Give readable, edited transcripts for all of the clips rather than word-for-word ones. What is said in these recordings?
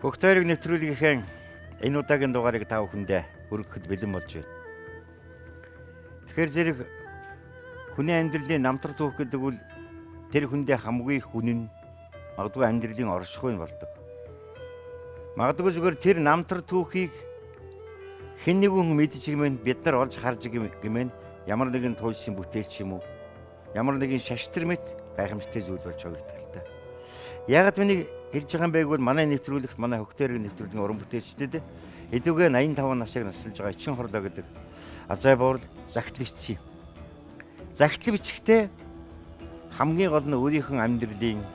Хөгтөөрийг нэвтрүүлгийнхээ энэ удаагийн дугаарыг та бүхэндээ хүргэхэд бэлэн болж байна. Тэгэхээр зэрэг хүний амьдралын намтар түүх гэдэг үл тэр хүндээ хамгийн их үнэн магадгүй амьдралын оршихуй болдог. Магадгүй зүгээр тэр намтар түүхийг хэн нэгэн мэдж гэмээр бид нар олж харж гэмээр ямар нэгэн туйлшин бүтээлч юм уу? Ямар нэгэн шаштрын мэт гайхамшигтай зүйл болж байгаа гэдэг. Яагаад миний хэлж байгаа юм бэ гэвэл манай нэвтрүүлэгт манай хөгтөөрийг нэвтрүүлгийн уран бүтээлчдэд эдүгээ 85 насыг насалж байгаа Эчин хорлоо гэдэг азай буур загтал бичсэн юм. Загтал бичихтэй хамгийн гол нь өөрийнх нь амьдралын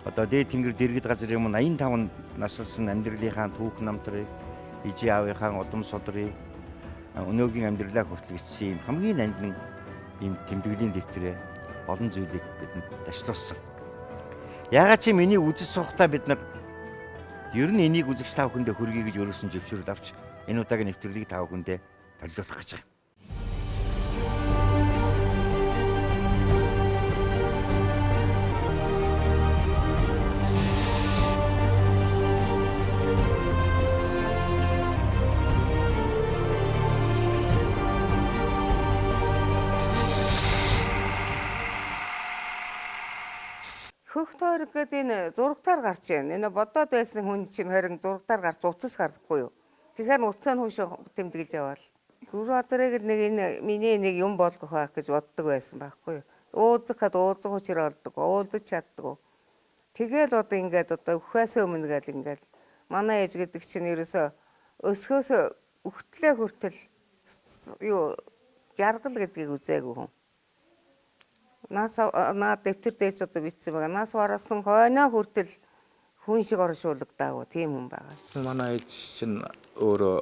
одоо дээд тэнгэр дэргэд газар юм 85 наслсан амьдралынхаа түүх намтрыг ижи аавынхаа удам содрыг өнөөгийн амьдралаа хүртэл бичсэн юм хамгийн нандин ийм тэмдэглэлийн дэвтрээ олон зүйлийг бидэнд ташлуулсан. Яагаад чи миний үзэж суухтаа бид нар ер нь энийг үзэгч та бүхэндээ хүргэе гэж өөрөөсөн зөвшөөрөл авч энэ удаагийн нэвтрүүлгийг та бүхэндээ төлөвлөх гэж байна. Хөгтөөр гэдэг энэ зурагтаар гарч байна. Энэ бодоод байсан хүн чинь харин зурагтаар гарч уцас гарахгүй юу? Тэгэхээр уцаа нь хөөш тэмдэглэж яваал. Гүр азрыг нэг энэ миний нэг юм болгох байх гэж боддог байсан байхгүй юу? Ууцхад ууцх учраас олдог, уулзаж чаддаг. Тэгэл одоо ингээд одоо өхөөс өмнө гэл ингээд манай ээж гэдэг чинь ерөөсө өсгөөс өгтлээ хүртэл юу жаргал гэдгийг үзээгүй хүн. Нас дэвтэр дээрч одоо бичсэн байгаа. Нас барасан хойноо хүртэл хүн шиг оршуулгадаагүй тийм хүн байгаа. Манай ээж чинь өөрөө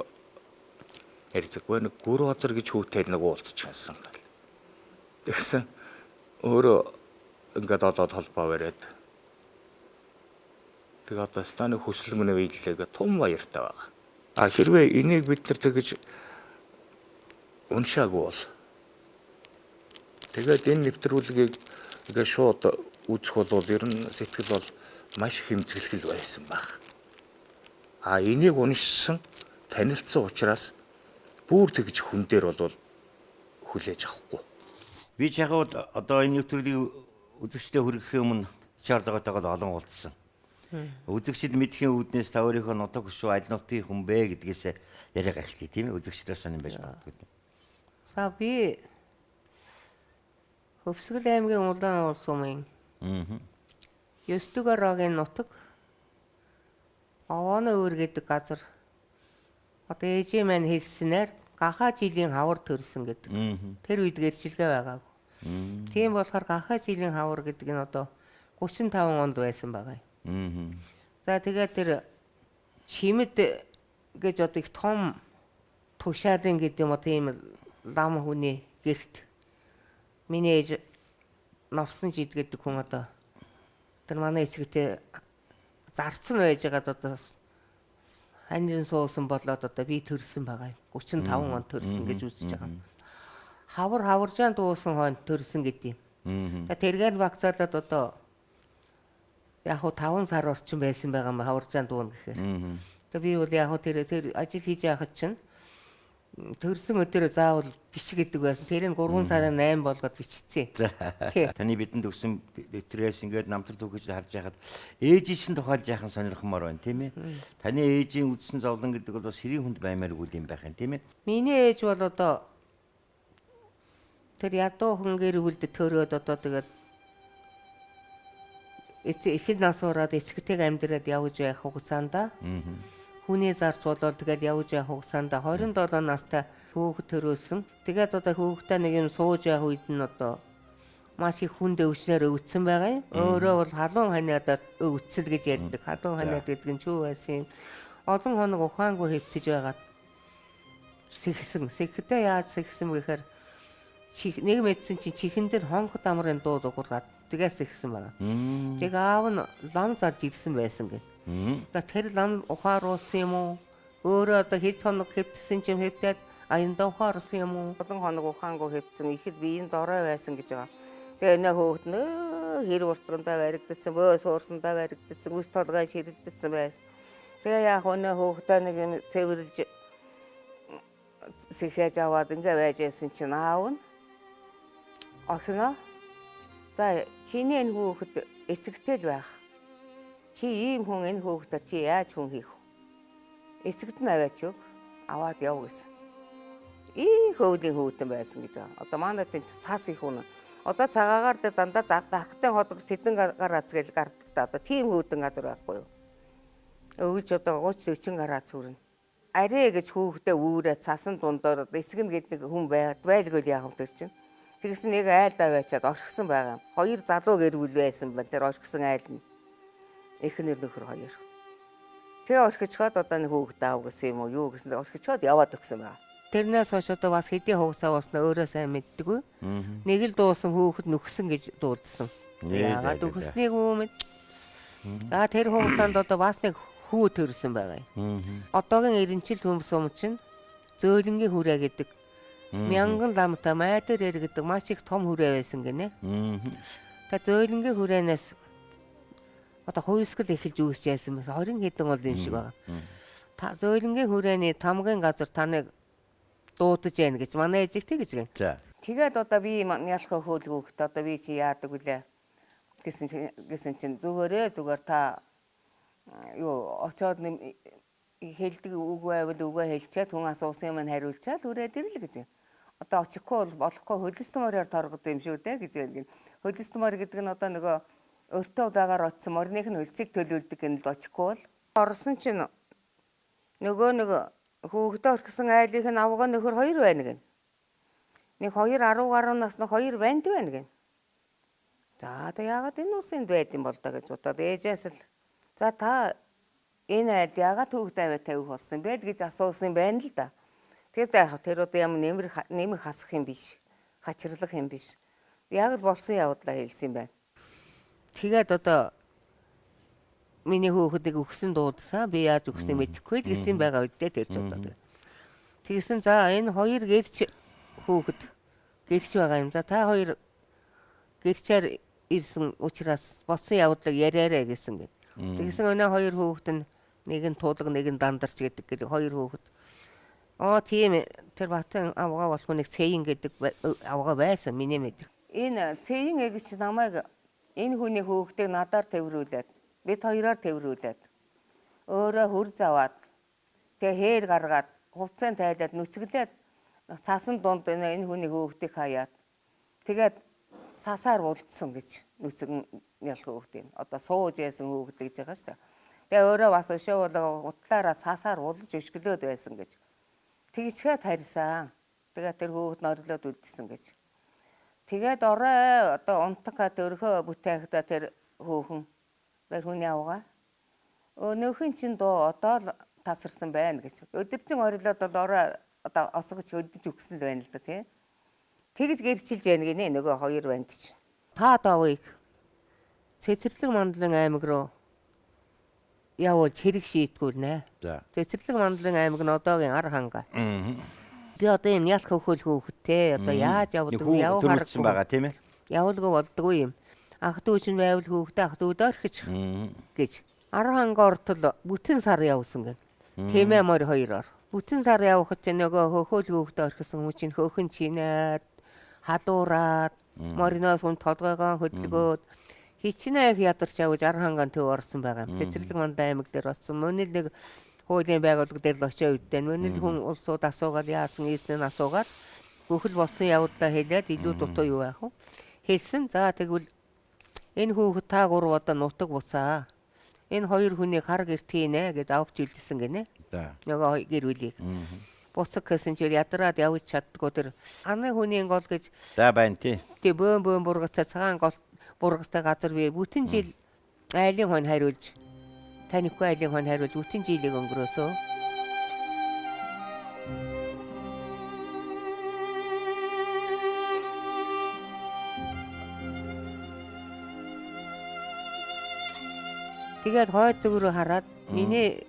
ярьдаггүй нэг гүр хозор гэж хүүтэй нэг уулзчихсан гал. Тэгсэн өөрөө ингээд одоо толбоо бариад. Тэг одоо станы хүсэл мөнөө ийлээгээ том баяртай байгаа. А хэрвээ энийг бид нар тэгж уншаагүй бол тэгээд энэ нэвтрүүлгийг ингээ шууд үзэх бол ер нь сэтгэл бол маш хэмцгэлэл байсан баг. А энийг уншсан, танилцсан учраас бүр тэгж хүн дээр бол хүлээж авахгүй. Би ч яг одоо энэ нэвтрүүлгийг үзэгчдэд хүргэхийн өмнө чарлоготойгоо олон уулзсан. Үзэгчд мэдхийн үүднээс та өөрийнхөө нутаг шүү аль нутгийн хүн бэ гэдгээс яриа гаргахтий тийм ээ үзэгчдээс сонирн байж магадгүй. За би Хөвсгөл аймгийн Улаан улс сумын. 9 орогийн нутаг Овооны өвөр гэдэг газар. Одоо ээжээ маань хэлснээр гахаа жилийн хавар төрсөн гэдэг. Тэр үед гэрчилгээ байгаагүй. Тийм болохоор гахаа жилийн хавар гэдэг нь одоо 35 онд байсан байгаа юм. За тэгээд тэр Чимэд гэж одоо их том тушаалын гэдэг юм уу тийм лам хүний гэрт миний ээж навсан жид гэдэг хүн одоо тэр манай эцэгтэй зарцсан байж байгаад одоо ханьжин суусан болоод одоо би төрсөн байгаа юм. 35 онд төрсөн гэж үзэж байгаа. Хаваржаан дуусан хойно төрсөн гэдэг юм. Тэргээр багцаалаад одоо яг хуу 5 сар орчим байсан байгаа юм хаваржаан дуун гэхээр. Тэгээ би бол яг хуу тэр ажил хийж байхад чинь төрсөн өдөр заавал бичиг гэдэг байсан. Тэр нь 3 сарын 8 болгоод бичсэн. Таны бидэнд өгсөн дэвтрээс ингээд намтар түүхэж харж байхад ээжийн чинь тухайлж яхан сонирхмоор байна тийм ээ. Таны ээжийн үдсэн зовлон гэдэг бол бас хэрийн хүнд баймааргүй юм байх юм тийм ээ. Миний ээж бол одоо тэр ядуу хүн гэр бүлд төрөөд одоо тэгээд ихэд нас ураад эцэгтэйг амьдраад явж байх хугацаанд хүний зарц болоод тэгээд явж явах хугацаанд 27 настай хүүхэд төрүүлсэн. Тэгээд одоо хүүхдээ нэг юм сууж явах үед нь одоо маш их хүнд өвчнөр өвдсөн байгаа юм. Өөрөө бол халуун ханиадад өвдсөл гэж ярьдаг. Халуун ханиад гэдэг нь чүү байсан юм. Олон хоног ухаангүй хэвтэж байгаад сэхсэн яаж сэхсэн вэ гэхээр нэг мэдсэн чинь чихэн дээр хонгод амрын дуу дуургаад тэгээс сэхсэн байгаа. Тэг аав нь лам зарж ирсэн байсан гэх. Тэр лам ухааруулсан юм уу? Өөрөө одоо хэд хоног хэвтсэн чинь хэвтээд аяндаа ухаарсан юм уу? Олон хоног ухаангүй хэвтсэн ихэд биеийн дорой байсан гэж байгаа. Тэгээ энэ хөөхт нөө хэр уртгандаа баригдсан, бөө суурсандаа баригдсан, үс толгой ширэгдсэн байсан. Тэгээ яг өнөө хөөхтэй нэг юм цэвэрлж сэхэж аваад ингээ байж байсан чинь аав нь охиноо за чиний энэ хүүхэд эцэгтэй л байх. Чи ийм хүн энэ хүүхдээр чи яаж хүн хийх вэ? Эцэгт нь аваач өг аваад яв гэсэн. Хөвлийн хүүтэн байсан гэж байгаа. Одоо манай тэнд цаас их хүн. Одоо цагаагаар дээр дандаа дахтай ходог тэдэн гараац гэж гардаг та. Одоо тийм хүүтэн газар байхгүй юу? Өвч одоо 30 40 гараац хүрнэ. Арэ гэж хүүхдээ үүрээ цасан дундор эсэг нь гээд нэг хүн байлгүй яах вэ тэр чинь. Тэгсэн нэг айл даваачаад орхисон байгаа юм. Хоёр залуу гэрүүл байсан байна. Тэр орхисон айл нь. Эхнэр нөхөр хоёр. Тэгээ орхичхоод одоо нэг хүүхдээ аав гэсэн юм уу юу гэсэн орхичхоод яваад өгсөн байна. Тэрнээс хойш одоо бас хэдийн хугацаа болсноо өөрөө сайн мэддэггүй. Нэг л дуусан хүүхэд нөхсөн гэж дуулдсан. Яагаад өгснэг үү мэд. За тэр хугацаанд одоо бас нэг хүү төрсөн байгаа юм. Одоогийн эренчил төмс ум чинь зөөлөнгийн хүрээ гэдэг. Мянган ламтай майдэр гэдэг маш их том хүрээ байсан гинэ. Та зөөлөнгийн хүрээнээс одоо хувьсгал эхэлж үүсч яасан бэ? 20 хэдэн ол юм шиг байгаа. Та зөөлөнгийн хүрээний тамгын газар таныг дуудаж яана гэж манай ээжиг тэгж гэн. За. Тэгээд одоо би ялхаа хөөлгөөхт одоо би чи яадаг вүлээ гэсэн чинь зүгээр та юу очоод хэлдэг үг байвал үгээ хэлчихэд хүн асуусан юм хариулчаад үрээд ирэл гэж. Одоо очихгүй болохгүй хөлөстмөрөөр торгод юм шүү дээ гэж байна. Хөлөстмөр гэдэг нь одоо нөгөө өртөө удагаар очсон морных нь хөлсийг төлөвлөдөг гэнэ л очихгүй бол орсон чинь нөгөө хүүхдээ орхисон айлынх нь авгаа нөхөр хоёр байна гэн. Нэг 2 10 гаруй насны хоёр банд байна гэн. За одоо яагаад энэ үсэнд байд юм бол та гэж бодоод ээжээс л за та энэ айлд яагаад хүүхдээ аваа тавих болсон бэ гэж асуусан байна л да. Тэгэхээр яах вэ? Тэр одоо ямар нэмэр хасах юм биш. Хачирлах юм биш. Яг л болсон явдлаа хэлсэн юм байна. Тэгээд одоо миний хүүхдийг өгсөн дуудсан би яаж өгснээ мэдэхгүй л гэсэн байгаа үедээ тэр ч удаа. Тэгсэн за энэ хоёр гэрч хүүхэд гэрч байгаа юм. За та хоёр гэрчээр ирсэн учраас боцсон явдлыг яриарэ гэсэн гэв. Тэгсэн өнөө хоёр хүүхэд нь нэг нь туулга нэг нь дандарч гэдэг гэр хоёр хүүхэд. Тийм тэр Батын авгаа болох нэг цэйн гэдэг авгаа байсан миний мэд. Энэ цэйн эгч намайг энэ хүний хүүхдийг надаар тэрврүүлээд бид хоёроор тэрврүүлээд өөрөө хүр заваад тэгээ хээр гаргаад хувцсан тайлаад нүцгэлээд цаасан дунд энэ хүний хүүхдийг хаяад тэгээд сасаар улдсан гэж нүцгэн ялх хүүхдийн одоо сууж яасан хүүхд гэж байгаа шүү дээ. Тэгээ өөрөө бас өшөө утлаараа сасаар улж өшгөлөөд байсан гэж. Тэгчгээд харьсан. Тэгээ тэр хүүхд нь орлоод үлдсэн гэж. Тэгээд орой одоо унтага төрхөө бүтээхдээ тэр хүүхэн тэр хүний авгаа нөхөн чин доо одоо тасарсан байна гэж. Өдөржин орлоод бол орой одоо осгож хөдөж өгсөн л байна л да тий. Тэгж гэрчилж яана гинэ нөгөө хоёр банд чинь. Та давыг Цэцэрлэг мандлын аймаг руу явуулж хэрэг шийтгүүл нэ. За. Цэцэрлэг мандлын аймаг нь одоогийн ар ханга. Би одоо юм ялх хөхөл хөөхтэй одоо яаж явдаггүй яв харагдсан байгаа тийм ээ. Явуулгүй болдгүй юм. Ах дүүч нь байвал хөөхтэй ах дүүд орхиж гэж. Ар ханга ортол бүтэн сар явсан гэн. Тийм ээ мөр хоёроор. Бүтэн сар явхад ч нөгөө хөхөл хөөхтэй орхисон хүн чинь хөөхөн чинээд хадуураад мориноос хүн толгойгоо хөдөлгөөд хичнээх ядарч явж ар хангаан төв орсон байгаа юм. Цэцэрлэг мандлын аймаг дээр оцсон. Мөнөл нэг хуулийн байгууллага дээр л очиж үдэн. Мөнөл хүн улсууд асуугаад яасан ийснэн асуугаад бүхэл болсон явдлаа хэлээд илүү дутуу юу яах вэ? Хэлсэн. За тэгвэл энэ хүүхэд та гурав одоо нутаг буцаа. Энэ хоёр хүнийг хар гэрт хийнэ гэд авч үлдсэн гинэ. Нөгөө гэр бүлийг. Буцаг гэсэн чинь ядраад явж чаддгүй тэр аны хүний гол гэж. За байна тий. Тэг бөөн бургатай цагаан гол бургатай газар би бүтэн жил айлын хон хариулж танихгүй айлын хон хариулж бүтэн жилийг өнгөрөөсөө. Тэгээд хойд зүгрөө хараад миний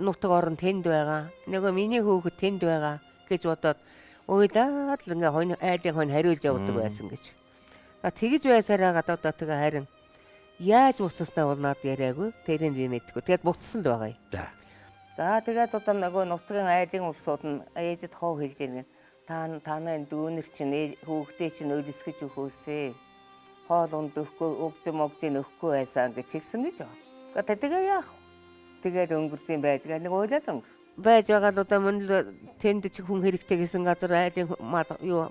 нутаг орон тэнд байгаа. Нөгөө миний хүүхэд тэнд байгаа гэж бодоод уйлаад л ингээ айлын хон хариулж явдаг байсан гэж. За тэгж байсараа гадаад тэгээ харин Яаж буцаснаа бол над яриаггүй. Тэрийг би мэдгүй. Тэгээд буцсан л байгаа юм. За. За тэгээд одоо нөгөө нутгийн айлын улсууд нь ээжэд хоо хэлж ирнэ. Танай дүүнер чинь хүүхдээ чинь өлсгөж өгөөсэй. Хоол ундөхгүй өгж өгөхгүй байсан гэж хэлсэн гэж байгаа. Тэгээ яах вэ? Тэгээд өнгөрсөн байж га нэг ойлоод өнгөр. Байж байгаа л одоо мөн тэнд чи хүн хэрэгтэй гэсэн газар айлын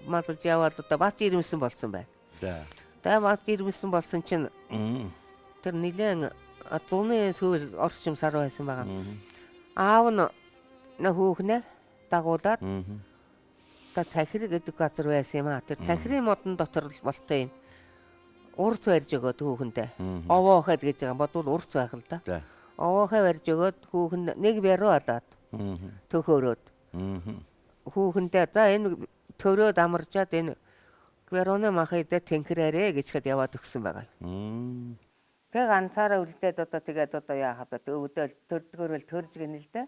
мадалж яваад одоо бас ирмсэн болсон байна. За. Тэгээ бас ирмсэн болсон чинь тэр нилээн 100-ны сүүл орчим сар байсан байгаа. Аав нь хүүхнээ дагуулад та цахир гэдэг газар байсан юм аа. Тэр цахирын модон дотор л болтой юм. Урц барьж өгөөд хүүхэндээ. Овоохад гэж байгаа бодвол урц байх л да. Овоохоо барьж өгөөд хүүхэнд нэг бяруу адаад төхөөрөөд. Хүүхэндээ за энэ төрөөд амарчаад энэ бярууны махайдаа тэнхрээрээ гэчихэд яваад өгсөн байгаа. Тэг ганцаараа үлдээд одоо тэгээд одоо яахад өвдөл төрдгөрөл төрж гэнэ л дээ.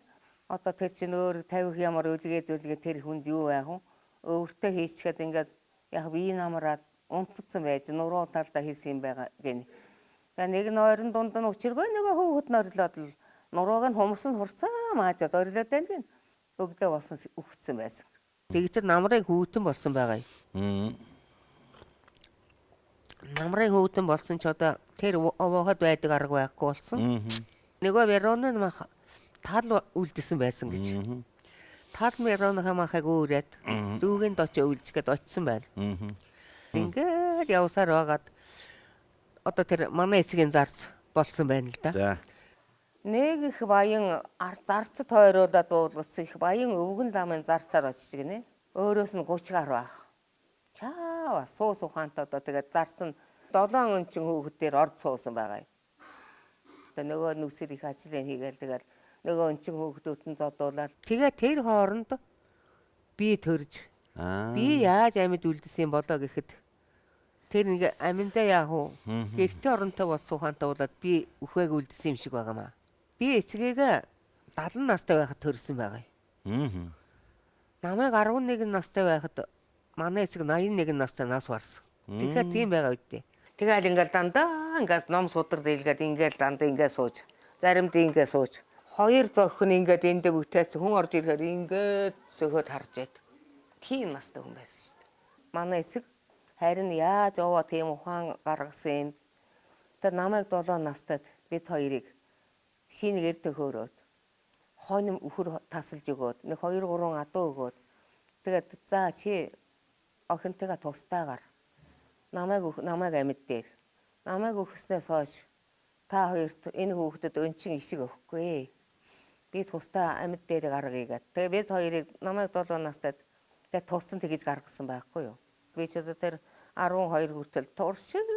Одоо тэр чинь өөр 50 ямар үлгээд тэр хүнд юу яах вэ? Өөртөө хийчихээд ингээд яг бие намраад унтцсан байж нуруу талдаа хийсэн юм байгаа гэнэ. Тэгээ нэг нь ойрон дунд нь учиргүй нөгөө хүүхэд норлоод л нурууг нь хумсан хурцаа маажаад орлоод байна гэнэ. Өгдөө болсон үхсэн байсан. Тэгээд намрыг хүүтэн болсон байгаа юм. Намрын хөвдөн болсон ч одоо тэр овооход байдаг арга байхгүй болсон. Нөгөө вероны мах тал үлдсэн байсан гэж. Тал вероныхаа махыг өөрөөд дүүгийн дочоо үлжгээд очсон байна. Ингээд явсаар байгаад одоо тэр манай эсгийн зарц болсон байна л да. Нэг их баян зарцад тойруулаад буулгасан их баян өвгөн ламын зарцаар очиж гинэ. Өөрөөс нь 30 гар байх. Чаа суус ухаантай одоо тэгээд зарцсан 7 өнчин хүүхдээр орд суусан байгаа юм. Тэгээ нөгөө нүсэр их ажлын хийгээл тэгээд нөгөө өнчин хүүхдүүд нь зодуулаад тэгээ тэр хооронд би төрж би яаж амьд үлдсэн болоо гэхэд тэр нэг аминдаа яах вэ? Гэрте оронтой болсон ухаантай болоод би үхвэг үлдсэн юм шиг байгаамаа. Би эцгийг 70 настай байхад төрсөн байгаа юм. Намайг 11 настай байхад манай эцэг 81 настай нас барсан. Тэгэхээр тийм байгаа үедээ. Тэгэл ингээл дандаа ингээд ном судар дийлгээд ингээл дандаа ингээд сууж. Заримд ингээд сууж. Хоёр зохин ингээд эндээ бүтээсэн хүн орж ирэхээр ингээд зөхөд харж байд. Тийм настай хүн байсан шүү дээ. Манай эцэг харин яаж овоо тийм ухаан гаргасан юм. Тэр намайг 7 настайд бид хоёрыг шинээр төхөөрөөд хоним үхэр тасалж өгөөд нэг 2 3 адуу өгөөд тэгээд за чи охинтойгоо тустаагаар намайг амьд дээр намайг өгснээс хойш та хоёрт энэ хүүхдэд өнчин ишиг өгөхгүй. Би тустаа амьд дээр гаргая гэдэг. Тэгээ бид хоёрыг намайг 7 настайд тэгээ туссан тэгж гаргасан байхгүй юу. Би ч одоо тэр 12 хүртэл туршил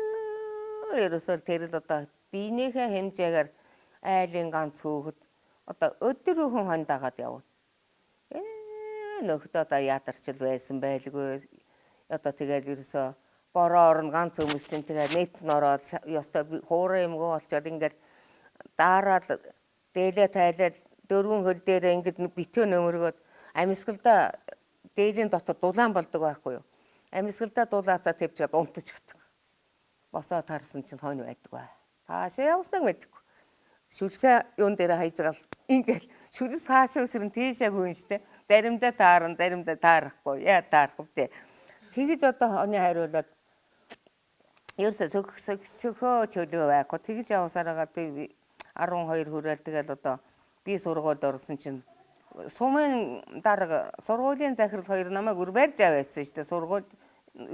ерөөсөө тэр л одоо биенийхээ хэмжээгээр айлын ганц хүүхэд одоо өдрөөхөн хондагаад явна. Нөхдөд одоо ядарчл байсан байлгүй. Одоо тэгээд ерөөсөө бороор нь ганц өмсөн тэгээд нэт нороод ёстой хуурай юмгоо олчоод ингээд дараад дээлээ тайлаад 4 хөл дээрээ ингээд битөө нөмөргөөд амьсгалдаа дээлийн дотор дулаан болдог байхгүй юу. Амьсгалдаа дулаацаа тавьчихад унтчихдаг. Босоо тарсан чинь хонь байдаг бай. Хаашаа явснаг мэдгүй. Шүлсээ юун дээр хайзгаал ингээд шүлс хаашаа өсрөн тийшээ гүйн штэ. Заримдаа таарна, заримдаа таарахгүй. Яа таарахгүй те. Тэгэж одоо хонь хариулаад ерөөсө сөхөө чөлөө байхгүй. Тэгэж явсаар байгаа би 12 хүрэл тэгэл одоо би сургуульд орсон чинь сумын дарга сургуулийн захирал хоёр намайг үрбарж аваасан шүү дээ. Сургуульд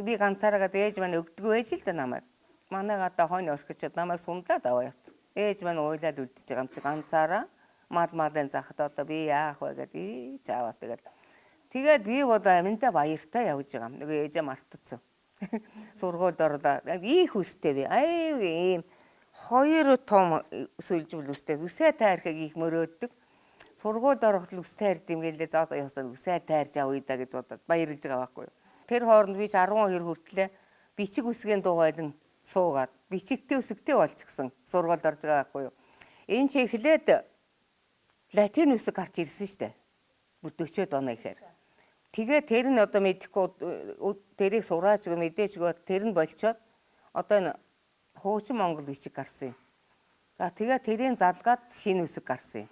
би ганцаараа ээж маань өгдөггүй байж л дээ намайг. Манайг одоо хонь орхичод намайг сундлаад аваа явц. Ээж маань уйлаад үлдчихэж байгаа юм чи ганцаараа мал захад одоо би яах вэ гэдэг чаавас тэгээд би одоо аминда баяртай явж байгаа юм. Нөгөө ээжээ мартцсан. Сургуульд орлоо. Их үстэй би. Ийм 2 том сүлжүүл үстэй. Үсээ тайрхыг их мөрөөддөг. Сургуульд ороход үсээ хайрд юм гэлээ зоо яасан үсээ тайрж авъя да гэж бодоод баярлж байгаа байхгүй юу. Тэр хооронд би 12 хүртлээ бичиг үсгийн дугайлан суугаад бичигтэй үсгтэй болчихсон. Сургуульд орж байгаа байхгүй юу. Энэ чи эхлээд латин үсэг гарч ирсэн шүү дээ. Бүр 40 оноо ихээр. Тэгээ тэр нь одоо мэдэхгүй тэрийг сурааж мэдээчгүй тэр нь болчоод одоо энэ хуучин монгол бичиг гарсан юм. За тэгээ тэрийн залгаад шинэ үсэг гарсан юм.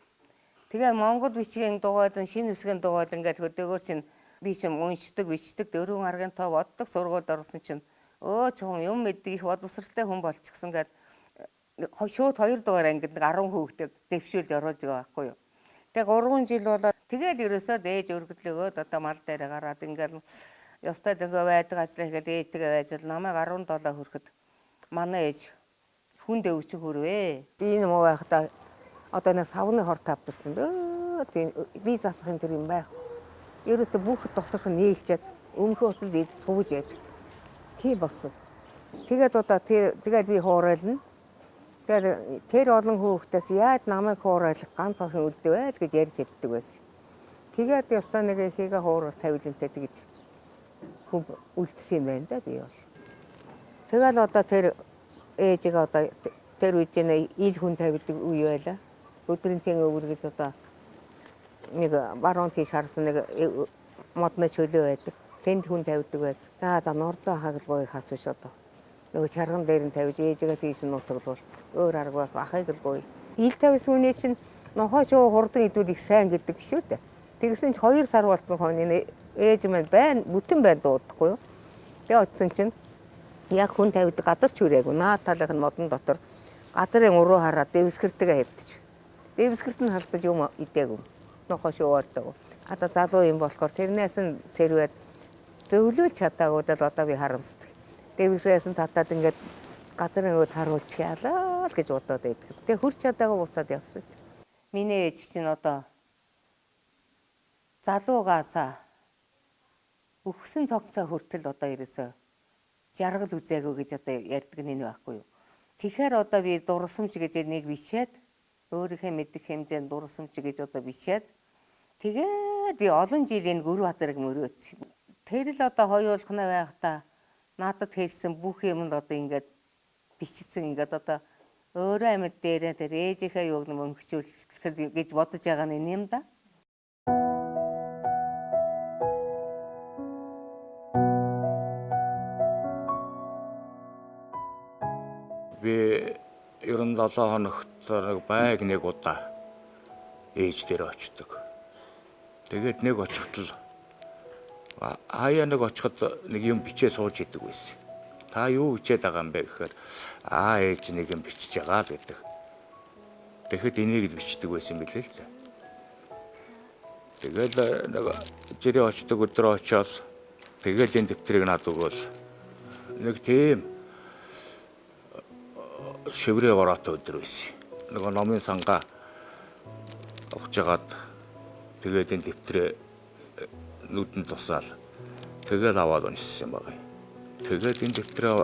Тэгээ монгол бичгийн дугойд шинэ үсгийн дугойд ингээд хөдөөгөр чинь би чинь уншдаг, бичдэг, дөрвөн аргын тоо боддог сургуульд орсон чинь чухам юм мэддэг их боловсралтай хүн болчихсон гэд шууд 2 дугаар ангид нэг 10 хүүхдээ дэвшүүлж оруулж байгаа байхгүй юу. Тэгээ 3 жил болоод тэгээд ерөөсөө ээж өргөдлөгөөд одоо мал дээр гараад ингээд ёстой дөнгөө байдаг ажил хийгээд ээжтэйгээ байж л намайг 17 хүрэхэд манай ээж хүнд өвч хүрвэ. Би энэ муу байхдаа одоо нэг савны хор тавдсан. Тийм би засахын тэр юм байх. Ерөөсө бүх доторх нь нээлчээд өмнөхөөс л цууж яад. Тийм болсон. Тэгээд одоо тэгээд би хуурайлна. Тэгээд тэр олон хүүхдээс яаж намайг хуурайлах ганц охин үлдээ байл гэж ярьж хэлдэг байсан. Тэгээд ёстой нэг ихийгээ хуурал тавилантай тэгж хүн үлдсэн юм байна да би бол. Тэгэл одоо тэр ээжийг одоо тэр үеж нэ ил хүн тавьдаг үе байлаа. Өдрийн тэн өвөр гэж одоо нэг баруун тийш харсан нэг модны чөлөө байдаг. Тэнд хүн тавьдаг байсан. За нордоо хагалгыг хас биш одоо. Нөгөө чарган дээр нь тавьж ээжигээ тийш нутаглуул. Өөр арга ахыг л ил тавьсан хүний чинь нохоо шуу хурдан идвэл их сайн гэдэг шүү дээ. Тэгсэн чи 2 сар болсон хойно ээж маань байна, бүтэн байна дуудахгүй юу. Тэгээ очсон чинь яг хүн тавьдаг газар ч хүрээгүй. Наа талынх нь модон дотор газрын уруу хараад дэвсгэртэйгээ хэвтэж. Дэвсгэрт нь халтаж юм идээгүй. Нохоо шууардаг. Одоо залуу юм болохоор тэрнээс нь сэрвээд зөвлөж чадаагүй даа одоо би харамсдаг. Дэвсгэрээс нь татаад ингээд газрын өөд харуулчихъя л гэж бодоод байдаг. Тэгээ хурц чадаагүй уусаад явсан. Миний ээж чинь одоо залуугаасаа өгсөн цогцоо хүртэл одоо ерөөсөө жаргал үзээгүй гэж одоо ярьдаг нь байхгүй юу. Тэгэхээр одоо би дурсамж гэж нэг бичээд өөрийнхөө мэдих хэмжээнд дурсамж гэж одоо бичээд тэгээд би олон жилийн гүр базарыг мөрөөдсөн. Тэр л одоо хоёулахна байхдаа надад хэлсэн бүх юмд одоо ингээд бичсэн ингээд одоо өөрөө амьд дээрээ тэр ээжийнхээ юуг нь мөнгөчүүлэх гэж бодож байгаа нь юм да. Би 97 хоногт байг нэг удаа ээж дээр очдог. Тэгээд нэг очихд л хаяа нэг очиход нэг юм бичээ сууж идэг байсан. Та юу бичээд байгаа юм бэ гэхээр ээж нэг юм бичиж байгаа л гэдэг. Тэгэхэд энийг л бичдэг байсан билээ л дээ. Тэгээд нэг жирийн очдог өдрөө очиод тэгээд энэ дэвтрийг надад өгөөл нэг тийм шиврээ бороотой өдөр байсан. Нөгөө номын сангаа авч жагаад тэгээд энэ дэвтрээ нүдэнд тусаал тэгээд аваад уншсан юм байна. Тэгээд энэ дэвтрээ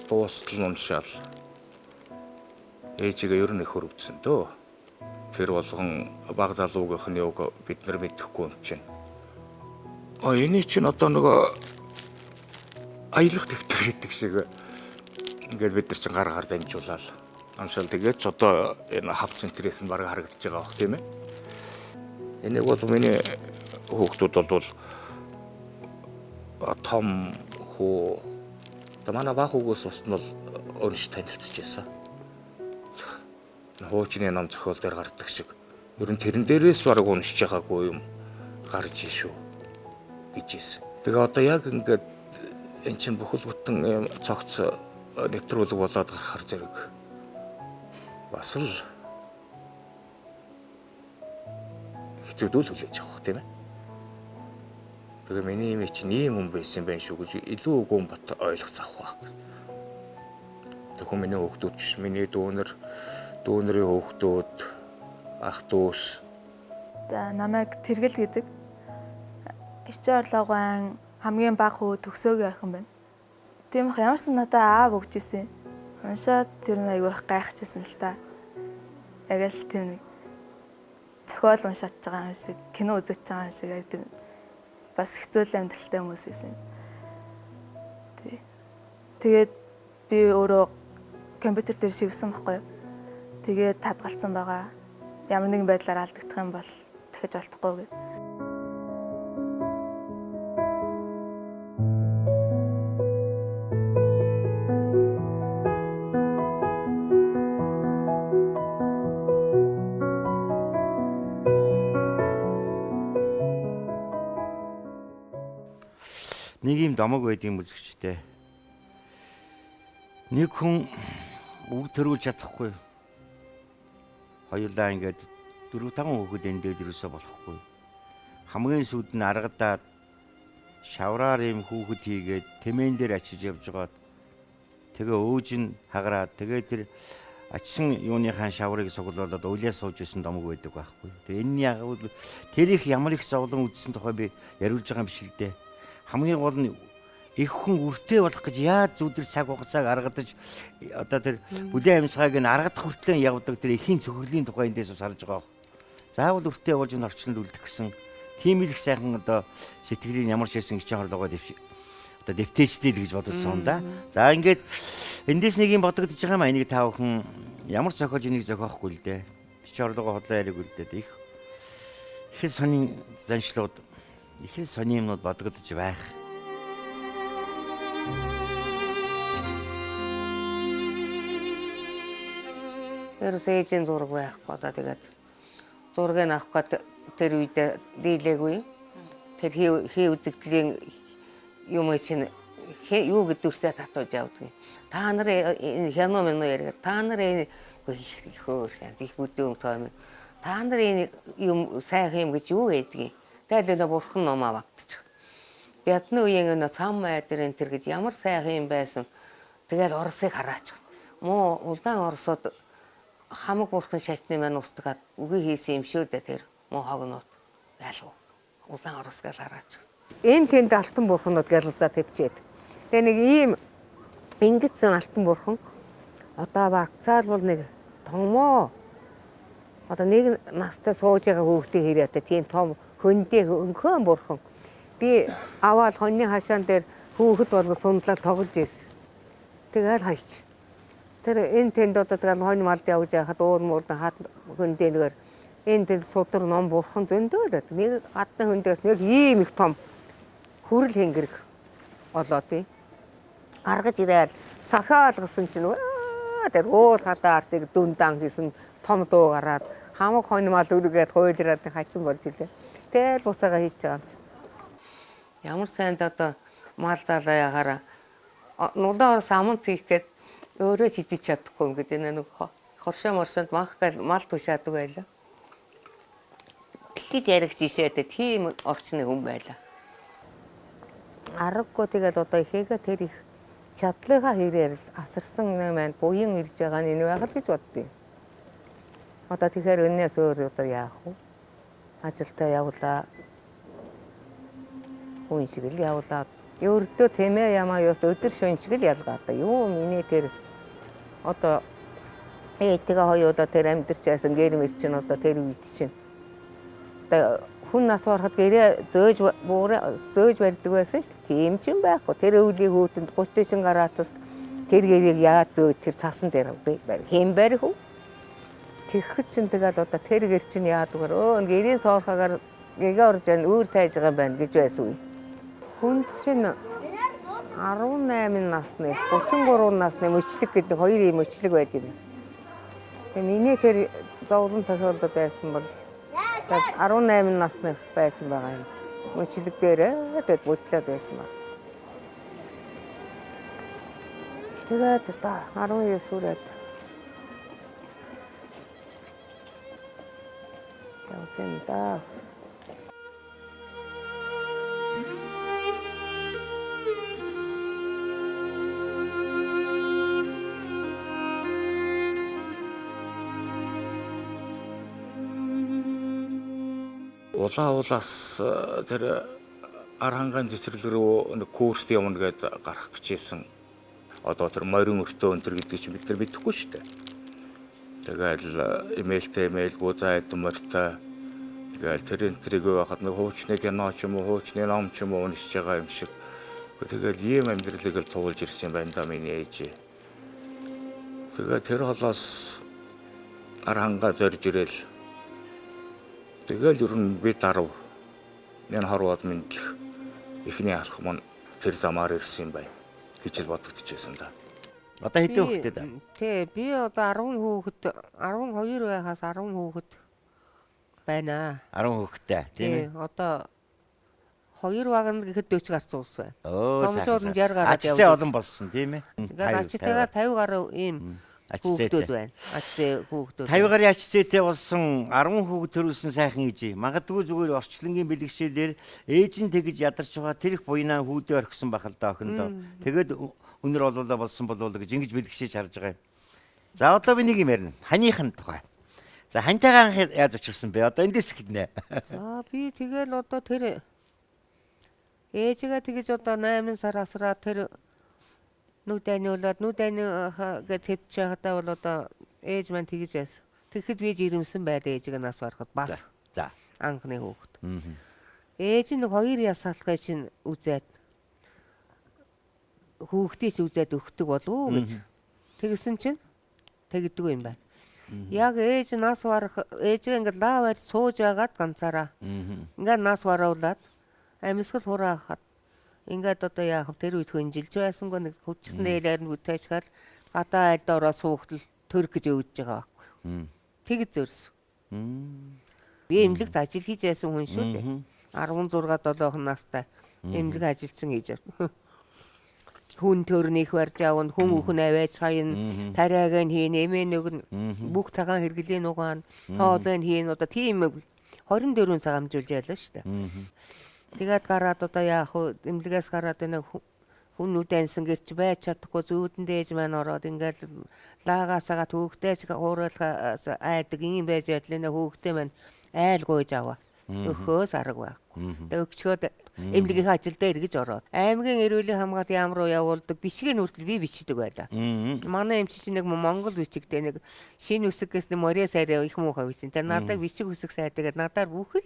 дуустал уншаал ээжигээ ер нь их хөрөвдсөн дөө. Тэр болгон баг залуугийнхны үг бид нар мэдэхгүй юм чинь. Эний чинь одоо нөгөө аялах дэвтэр гэдэг шиг ингээд бид нар чинь гаргаар дамжуулаад уншаал тэгээд ч одоо энэ хав центрээс нь бараг харагдаж байгаа бох тийм ээ. Энийг бол миний хүүхдүүд бол том хөө манай баг хүүгээс ус нь бол унш танилцж байсан. Хуучны ном зохиол дээр гардаг шиг ер нь тэрэн дээрээс бараг уншиж байгаагүй юм гарч шүү гэж хэлсэн. Тэгээ одоо яг ингээд эн чинь бүхэл бүтэн юм цогц нэвтрүүлэг болоод гарахар зэрэг бас л хэцүүдүүл хүлээж авах тийм ээ. Тэгээ миний юм чинь ийм хүн байсан байх шүү гэж илүү гүн бат ойлгох завах байх. Тэгвэл миний хүүхдүүд ч миний дүүнэрийн хүүхдүүд ах дүүс намайг Тэргэл гэдэг ичээ орлогын хамгийн бага хүү төгсөөгийн охин байна. Тийм их ямарсан надад аав өгч ирсэн. Уншаад тэр нь аягүй их гайхажсэн л та. Яг л тийм нэг зохиол уншаад байгаа юм шиг, кино үзэж байгаа юм шиг яг тэр бас хэцүү амьдралтай хүмүүс байсан. Тэгээд би өөрөө компьютер дээр шивсэн байхгүй юу. Тэгээд татгалцсан байгаа. Ямар нэгэн байдлаар алдагдах юм бол дахиж олдохгүй гэх. нэг юм домог байдгийн үзэгчтэй. Нэг хүн үг төрүүлж чадахгүй. Хоёулаа ингээд 4-5 хүүхэд энэ дээр юусоо болохгүй. Хамгийн сүүд нь аргадаад шавраар юм хүүхэд хийгээд тэмээн дээр ачиж явж байгаад тэгээ өөж нь хагараад тэгээ тэр ачсан юуныхаа шаврыг цуглуулад уйлаа сууж исэн домог байдаг байхгүй. Тэгээ энэ яг тэр их ямар их зовлон үзсэн тухай би яриулж байгаа юм биш л дээ. Хамгийн гол нь их хүн үртэй болох гэж яаж зүудэр цаг хугацааг аргадаж одоо тэр бүлээн амьсгааг нь аргадах хүртлэн явдаг тэр эхийн цөхрөлийн тухай эндээс бас харж байгаа. Заавал үртэй болж н орчлонд үлдэх гэсэн тийм их сайхан одоо сэтгэлийн ямар ч байсан хичээн хорлогоо одоо дэвтээчтэй л гэж бодсон да. За ингээд эндээс нэг юм бодогдож байгаа юм а энийг та бүхэн ямар зохиож энийг зохиохгүй л дээ. Хичээн хорлогоо хотлоо яриаг үлдээд их сонин заншлууд их сонин юмнууд бодогдож байх. Ерөөс ээжийн зураг байхгүй одоо тэгээд зургийг авах гээд тэр үед дийлээгүй. Тэр хий үзэгдлийн юм чинь юу гэдүүрсээ татуулж явдаг. Та нар энэ хянаа мэн яриад та нар энэ хөөр их бүдүүн тоом. Та нар энэ юм сайхан юм гэж юу гэдгийг. Тэгэл нэ бурхан ном авагдчих. Бядны үеийн нэ сам майдэр энэ тэр гэж ямар сайхан юм байсан. Тэгэл Оросыг хараач. Муу улдаан Оросууд хамаг бурхан шатны маань устгаад үгүй хийсэн юм шүү дээ тэр муу хогнууд ялгуу улаан Орос гэж хараач. Энэ тэнд алтан бурханууд гялалзаа тавьчээд. Тэгээ нэг ийм ингэсэн алтан бурхан одоо багцаалбал нэг томоо одоо нэг настай сууж байгаа хүүхдээ хэрэг тийм том хөндөө өнгөн бурхан. Би аваад хоньны хашаан дээр хүүхэд болго сундлаад тоглож ирсэн. Тэгэл хайч. Тэр энэ тэнд одоо тэгэл хонь малд явж байхад уур муурдан хат хөндөө нэгээр энэ тэнд судар ном бурхан зөндөөлөд нэг гадны хөндөөс нэг ийм их том хүрэл хэнгэрэг олоо тий. Гаргаж ирээд цахаа алгасан чинь тэр уул хатаартыг дүндан хийсэн том дуу гараад хамаг хонь мал үргээд хуйлраад хацсан болж илээ. Тэгэл бусаага хийж байгаа юм чинь. Ямар сайнд одоо мал залаа яхаараа нулаа самт хийх гээд өөрөө шидэж чадахгүй юм гэдэг нэг хоршоо морсонд мал тушаадаг байлаа. Тэгж яригч ишээд тийм орчны хүн байлаа. Аргагүй тэгэл одоо ихээгээ тэр их чадлынхаа хэрээр асарсан маань буян ирж байгаа нь энэ байгаад гэж боддیں۔ Одоо тэгэхээр өнөөс өөр одоо яах вэ? Ажилдаа явлаа. Хүн шиг л явлаа. Өөртөө тэмээ ямаа ёс өдөр шөнө шиг л ялгаа та. Юу миний тэр одоо ээтэйгээ хоёулаа тэр амьдэрч байсан гэр мэр чинь одоо тэр үед чинь одоо хүн нас барахад гэрээ зөөж барьдаг байсан шүү дээ. Тийм ч юм байхгүй. Тэр өвлийн хүүтэнд 30 шин гараатас тэр гэрээг яаж зөө тэр цасан дээр хэм барих уу? Тэгэхэд чинь тэгэл одоо тэр гэр чинь яадаг өө гэрийн соорхоогоор гэгээ орж яан өөр сайж байгаа байна гэж байсан үе. Хүнд чинь 18 насны 33 насны мөчлөг гэдэг хоёр юм мөчлөг байдаг юм. Тэгээ миний тэр зовлон тохиолдод байсан бол 18 насны байсан байгаа юм. Мөчлөг дээрээ тэгэд бутлаад байсан ба. Тэгээд та 19 хүрээд явсан да. Улаас тэр архангаан цэцэрлэг рүү нэг курст явна гэд гарах гэжсэн. Одоо тэр морин өртөө өнтер гэдэг чинь бид нар мэдэхгүй шүү дээ. Тэгэл имэйл гузаа эд морьтой тэгэл тэр энтриг байхад нэг хуучны кино ч юм уу хуучны ном ч юм уу уншиж байгаа юм шиг. Тэгэл ийм амьдралыг л туулж ирсэн юм байна да миний ээж. Тэгээ тэр холоос архангаа зорж ирэл тэгэл ер нь би дарав. Энэ харууд мэдлэх ихний алах мөн тэр замаар ирсэн юм байна гэж л бодогдчихсэн да. Одоо хэдэн хүүхэдтэй да? Тий, би одоо 10 хүүхэд 12 байхаас 10 хүүхэд байна. 10 хүүхэдтэй тийм ээ. Одоо 2 вагон гэхэд 40 гарсан ус байна. Оо Томшууд нь 60 гараад Ачцээ явж олон болсон тийм ээ. Тэгээд ачтайгаа 50 гаруй ийм хүүхдүүд байна. Ачтай хүүхдүүд. 50 гарын ачцээтэй болсон 10 хүүхэд төрүүлсэн сайхан ээж. Магадгүй зүгээр орчлонгийн бэлгшээлээр ээж нь тэгж ядарч байгаа тэр их буйнаа хүүдээ орхисон байх л да охиндоо. Тэгээд өнөр олоолаа болсон болов гэж ингэж бэлгшээж харж байгаа юм. За одоо би нэг юм ярина. Ханийхан тухай. За хантайгаа анх яаж очирсан бэ? Одоо эндээс эхэлнэ. За би тэгэл одоо тэр ээжигээ тэгж одоо 8 сар асраа тэр нүдэнүүлээд нүдэн гэд хэвч байхдаа бол одоо ээж маань тэгж байсан. Тэгэхэд би жирэмсэн байлаа ээжигээ нас барахад бас. За. Анхны хүүхэд. Ээж нь 2 ясаалгай чинь үзээд хүүхдээс үзээд өгдөг болов уу гэж. Тэгсэн чинь тэгдэг юм байна. Яг ээж нас барах ээжгээ ингээд лаваар сууж байгаад ганцаараа. Ингээд нас баруулаад амьсгал хураахад ингээд одоо яах вэ тэр үед хөнжилж байсангүй нэг хүчсэн нээлээр нь үтэйчхэл гадаа айлд ороо суухтал төрөх гэж өвдөж байгаа байхгүй. Тэгж зөрсөн. Би эмнэлэгт ажил хийж байсан хүн шүү дээ. 16-7 настай эмнэлэг ажилчин хийж байна. Хүн төрнийх барьж аавн хүн үхэн аваач хаян тариаг нь хийн эмээ нэг бүх цагаан хэрэглийн угаан тоолын хийн одоо тийм 24 цаг амжуулж байлаа шүү дээ. Тэгээд гараад одоо яах вэ эмнэлгээс гараад нэг хүн нүдэнсэн гэрч байж чадахгүй зүүдэн дээж маань ороод ингээд лагаасаа түүхтэйч хууралгаас айдаг юм байж ядлаа хүүхдээ маань айл гойж аваа. Өхөөс арга байхгүй. Тэгээд өгчгөөд эмнэлгийн ажил дээр гэж ороод аймгийн эрүүлийн хамгаалалт яам руу явуулдаг бичгийн хүртэл би бичдэг байлаа. Манай эмч чинь нэг Монгол бичигтэй нэг шинэ үсгээс нэг моря сайраа их муухай бичсэн. Тэр надад бичиг үсэг сайдаад надаар бүхэл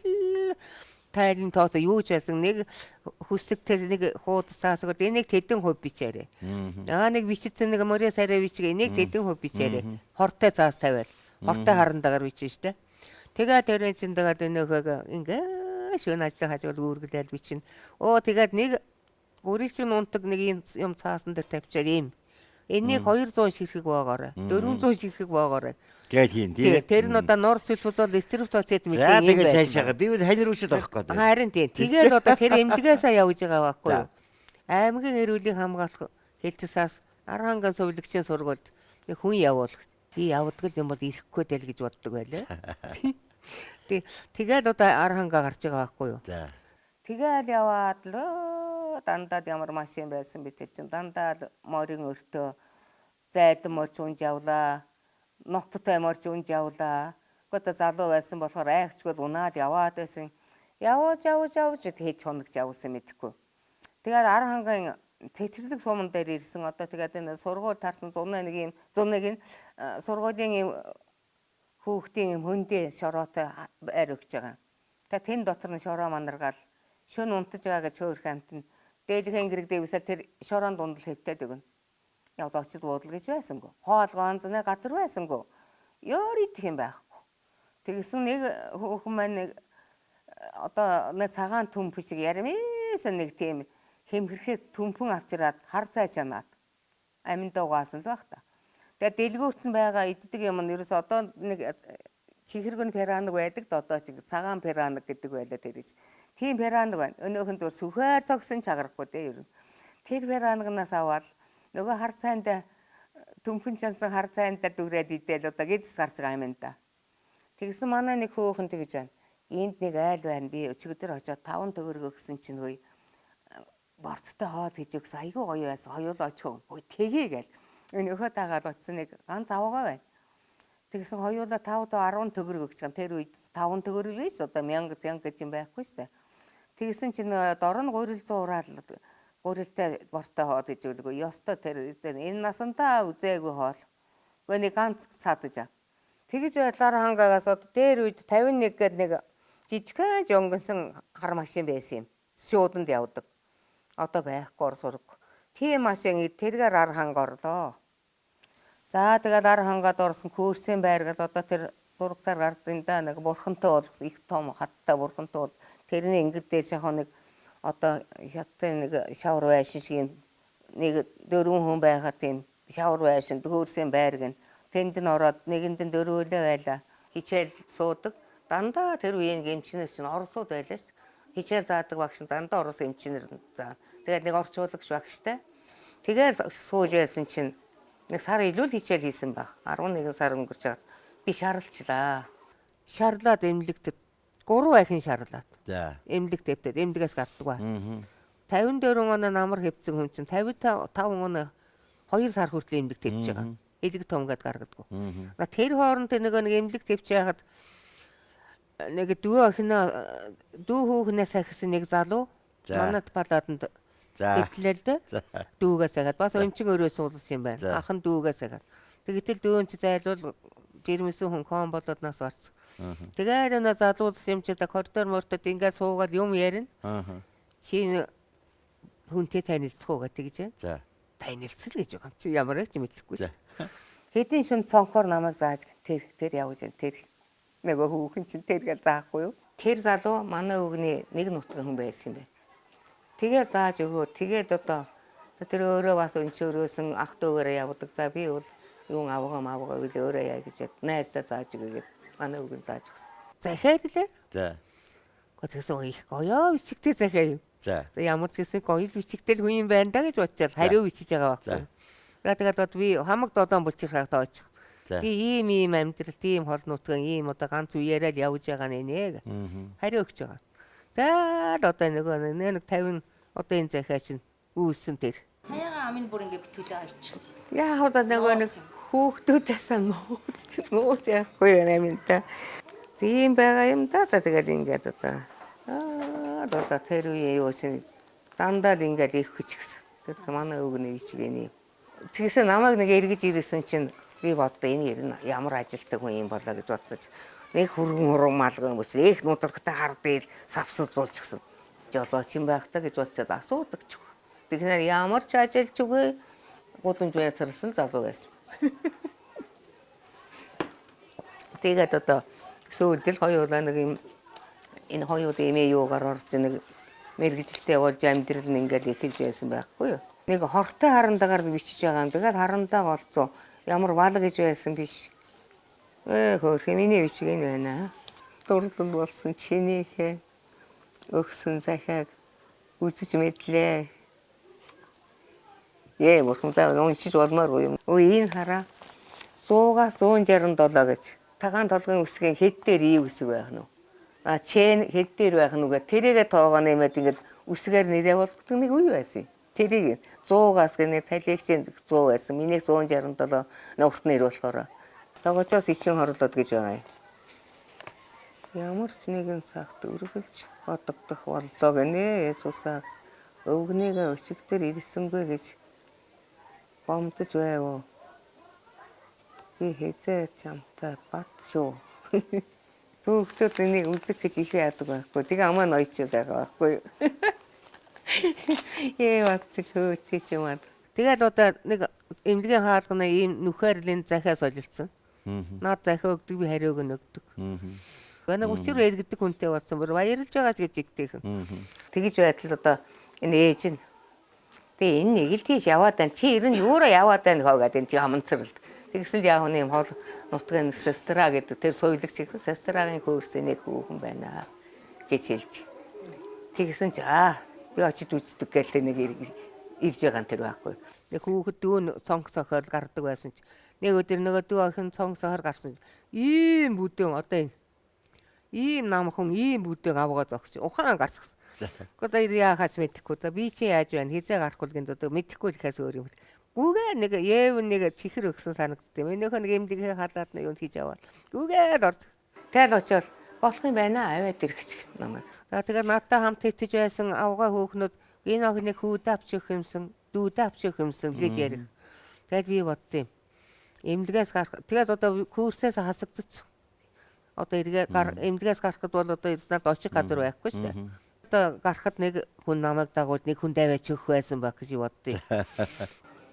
тайлын тоосоо юу ч байсан нэг хүсэгтээс нэг хуудасаас өгөөд энийг тэдэн хувь бичээрэй. Нэг бичсэн нэг моря сайраа бичиг энийг тэдэн хувь бичээрэй. Хортой цаас тавиал. Хортой харандагаар бичсэн штэ. Тэгээд тэрэн чинь тэгээд нөхөг ингээ шөнө ажил хажууд үүргэлэл бичнэ. Тэгээд нэг өөрийн чинь унтаг нэг юм цаасан дээр тавьчаар юм. Энийг 200 ширхэг байгаарай. 400 ширхэг байгаарай. Гээд хийн тийм. Тэр нь одоо нор сульфазол стереотоцит мэдээ юм байна. Тэгээд цаашаага би ханирууч авах гэдэг. Харин тийм. Тэгээд одоо тэр эмнэлгээсээ явж байгаа байхгүй юу? Аймгийн эрүүлийн хамгаалах хэлтсээс Аранхан сувлагчийн сургуульд хүн явуулах. Би явдаг юм бол ирэхгүй дэл гэж боддог байлаа. Тэгээд одоо Аранхангаа гарч байгаа байхгүй юу? За. Тэгээд яваад л дандаа ямар машин байсан би тэр чинь дандаа морин өртөө зайдан морч унж явлаа. Ногттой морч унж явлаа. Гэхдээ залуу байсан болохоор айхчгүй унаад яваад байсан. Явж хийж хоногч явсан мэдэхгүй. Тэгээд Аранхангийн цэцэрлэг суман дээр ирсэн. Одоо тэгээд энэ сургууль тарсан 101 сургуулийн юм хүүхдийн хөндөө шороотой байр өгч байгаа. Тэгээд тэн дотор нь шороо манаргаал шөнө унтаж байгаа гэж хөөх амтнд дээлхэн гэрэг дэвсэл тэр шороон дунд л хэвтээд өгнө. Яг очид буудал гэж байсангүй. Хоол ганцны газар байсангүй. Ёор идэх юм байхгүй. Тэгсэн нэг хүүхэн маань нэг одоо нэг цагаан төмп шиг ярамээсэн нэг тийм хэмхэрхээ төмпөн авчираад хар цай чанаад аминдаа угаасан л байх та. Тэгээд дэлгүүрт нь байгаа иддэг юм нь ерөөс одоо нэг чихэргэн пиранг байдаг д одоо шиг цагаан пиранг гэдэг байлаа тэр гэж. Тийм пиранг байна. Өнөөхөн зур сүхээр цогсон чагарахгүй дээ ер нь. Тэр пирангнаас аваад нөгөө хар цайнд төмпөн чансан хар цайнд дүрээд идэл одоо гэдс гарч байгаа юм да. Тэгсэн манай нэг хөөхөн тэгж байна. Энд нэг айл байна. Би өчигдөр очоод 5 төгрөг өгсөн чинь хөөе борцтой хоод хийж өгсөн. Айгүй гоё байсан. Хоёулаа очихоо. Хөөе тэгээ гээл. Өнөөхөө дагаад очсон нэг ганц аваагаа байна. Тэгсэн хоёулаа 5 до 10 төгрөг өгч байгаа. Тэр үед 5 төгрөг биш одоо 1000 гэж юм байхгүй шүү дээ. Тэгсэн чинь дор нь 300 ураад гурилтай бортой хоод гэж өгдөг. Ёстой тэр энэ насантаа үзээгүй хоол. Гэхдээ нэг ганц цаадаж аа. Тэгэж байдлаар хангаагаас одоо дээр үед 51 гээд нэг жижигхэн жонгонсон хар машин байсан юм. Шууданд явдаг. Одоо байхгүй сураг. Тийм машин тэргээр ар ханг орлоо. За тэгээд ар хангаад орсон курсын байргал одоо тэр зурагтаар гардын да нэг бурхантай бол их том хаттай бурхантай бол тэрний ингэр дээр шахаа нэг одоо хятад нэг шавар байшин шиг нэг 4 хүн байгаад тийм шавар байшин курсын байрг нь тэнд нь ороод нэгэнд нь дөрвөлөө байлаа. Хичээл суудаг. Дандаа тэр үеийн гэмчнээс чинь орсууд байлаа шүү. хичээл заадаг багш дандаа орос эмчнэр заа. Тэгээд нэг орчуулагч багштай. Тэгээд сууж байсан чинь нэг сар илүү л хичээл хийсэн баг. 11 сар өнгөрч байгаа. Би шарлалчлаа. Шарлаад эмнэлэгт 3 ахин шарлаад. За. Эмнэлэг дэвтээд эмнэлгээс гарддаг ба. 54 он намар хэвцэн хүн чинь 55 он 2 сар хүртэл эмнэлэг тавьж байгаа. Элэг томгоод гаргадаг. Тэр хооронд нэг эмнэлэг тавьж байхад нэг дүү хүүхнээс ахисан нэг залуу манад палатанд хэвтлээ л дээ. Дүүгээс ахаад бас өнчин өрөө суулсан юм байна. Ахан дүүгээс ахаад. Тэгэтэл дүүн чи зайлуул жирэмсэн хүн хон болоод нас барцсан. Тэгээд энэ залуулсан юм чи та коридор мортод ингээд суугаад юм ярина. Чи хүнтэй танилцах уу гэж. За. Танилцал гэж байгаа юм чи ямар ч мэдэхгүй шүү. Хэдийн шүн цонхоор намайг зааж тэр явж тэр нөгөө хүүхэн чинь тэргээл заахгүй юу? Тэр залуу манай өвгний нэг нутгийн хүн байсан юм байна. Тэгээ зааж өгөө. Тэгээд одоо тэр өөрөө бас өнчөөрөөсөн ах дүүгээрээ явдаг. За би бол юун авгаа би өөрөө яа гэж найзтай зааж өгөөгээд манай өвгөн зааж өгсөн. Захиад лээ. За. Гэхдээ их гоё бичигтэй захиа юм. За. Ямар ч гэсэн гоё бичигтэй хүн юм байна да гэж бодчихвол хариу бичиж байгаа байхгүй. Тэгээд би хамаг додон булчирхаа тооч. Би ийм амьдрал тийм хол нутгийн ийм одоо ганц үеэрээ л явж байгаа нэ. Хариу өгч байгаа. Тэгээд одоо нэг 50 одоо энэ захиа чинь үүссэн тэр. Хаяга амын бүр ингэ битүүлээ авчихсан. Яа одоо нэг хүүхдүүдээс нууц яахгүй юм та. Тийм байгаа юм да. Тэгээд ингээд одоо тэр үе юу шин дандаа л ингээд их хүчгсэн. Тэр манай өвгний ичгээний. Тэгсэн намайг нэг эргэж ирсэн чинь би боддоо энэ ямар ажилтдаг хүн юм болоо гэж бодсоч. Нэг хурган малган бүс их нудрагтай хардыг савсалзуулчихсан. Жолооч юм байх та гэж бодсод асуудаг ч. Тэгэхээр ямар ч ажиллаж үгүй гудамж байцарсан залуу байсан. Тэгээд одоо сүүлдэл хоёулаа нэг юм энэ хоёул эмээ юугаар орж нэг мэрэгжилтэй болж амьдрал нь ингээд эхэлж байсан байхгүй юу? Нэг хортой харандагаар бичиж байгаа юм. Тэгээд харандаа голцоо ямар бал гэж байсан биш. Хөөх миний бичиг энэ байна. Дурдсан болсон чинийхээ өгсөн захиаг үзэж мэдлээ. Бурхан заа уншиж болмоор юм. Энэ хараа 100-аас 167 гэж. Цагаан толгойн үсгийн хэд дээр ий үсэг байх нь. Чэн хэд дээр байх нь үгээ тэрийгэ тоогоо нэмээд ингээд үсгээр нэрээ болгодог нэг үе байсан. Тэрийг 100-аас гэнэ талигчийн 100 байсан. Миний 167 урт нэр болохоор тогоочоос ичин хорлоод гэж байгаа юм. Ямар ч нэгэн цагт өргөлж бодогдох боллоо гэнэ Есүсаа өвгнийгээ өчиг дээр ирсэнгүй гэж гомдож байв. Би хэзээ чамтай бат шүү. Бүгдөө энийг үзэх гэж их яадаг байхгүй. Тэгээ амаа ноёч байгаа байхгүй. Бас хөөч юм аа. Тэгээд одоо нэг эмнэлгийн хаалганы ийм нүхэрлэн захиа солилцсон. Наад захиа өгдөг би хариуг нь өгдөг. Гэнэ учир эргэдэг хүнтэй болсон бүр баярлж байгаа ч гэж игтэйхэн. Тэгэж байтал одоо энэ ээж нь тэгээ энэ нэг л тийш яваад байна. Чи ер нь юураа яваад байна хоогаад энэ чи хаманцралд. Тэгсэн л яах вэ юм хол нутгийн сестра гэдэг тэр соёлогч их сестрагийн хөөсөн нэг хүүхэн байна гэж хэлж. Тэгсэн чи би очиж үздэг гэлтэй нэг ирж байгаа нь тэр байхгүй. Нэг хүүхэд дүүн цонх сохоор гардаг байсан чи нэг өдөр нөгөө дүү охин цонх сохоор гарсан. Ийм бүдэн одоо ийм намхан ийм бүдэн авгаа зогсож ухаан гарцсан. Одоо яахаач мэдэхгүй. За би чи яаж байна? Хизээ гарахгүй л гэнэ одоо мэдэхгүй ихээс өөр юм. Гүгээ нэг нэг чихэр өгсөн санагддаг. Минийхөө нэг эмнэлгээ халаад нэг юм хийж аваад. Гүгээл орж. Тэгэл очивол болох юм байна аваад ирэх намайг. За тэгээд надтай хамт итгэж байсан авгаа хөөхнүүд энэ охиныг хүүдээ авч өгөх юмсан, дүүдээ авч өгөх юмсан гэж ярив. Тэгэл би боддیں۔ Эмнэлгээс гарах. Тэгээд одоо курсээс хасагдчихсан. Одоо эмнэлгээс гарахад бол одоо надад очих газар байхгүй шүү дээ. Одоо гарахад нэг хүн намайг дагуулж нэг хүн даваач өгөх байсан баг гэж боддیں۔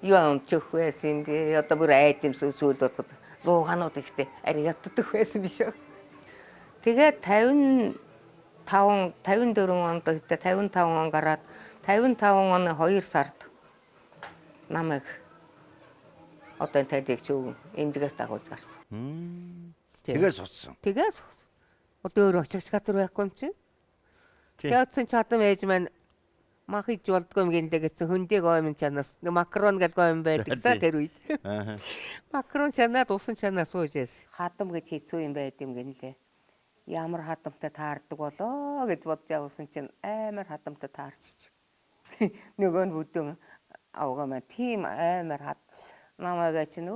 Юу амчөх байсан би одоо бүр айд юмсuu сүйд бодоход лууганууд ихтэй ари ятдах байсан биш үү. Тэгээд 54 онд 55 он гараад 55 оны 2 сард намайг одоо тайлэгч өв эмнэлгээс дагуулж гарсан. Тэгээс суцсан. Тэгээс одоо өөр очих газар байхгүй юм чинь. Тэгсэн ч хатам ээж маань мах иж болдгоо юм гэнэ гэсэн хөндөг оймын чанаас макарон гэдэг ойм байдаг са тэр үед. Аа. Макарон чанаад усан чанаа сууж яас. Хатам гэж хэцүү юм байд юм гэнэ лээ. Ямар хатамтай таардаг болоо гэж бодож явсан чинь амар хатамтай таарчих. Нөгөө нь бүдүүн авгаа маа тийм амар хат намайгаа чинь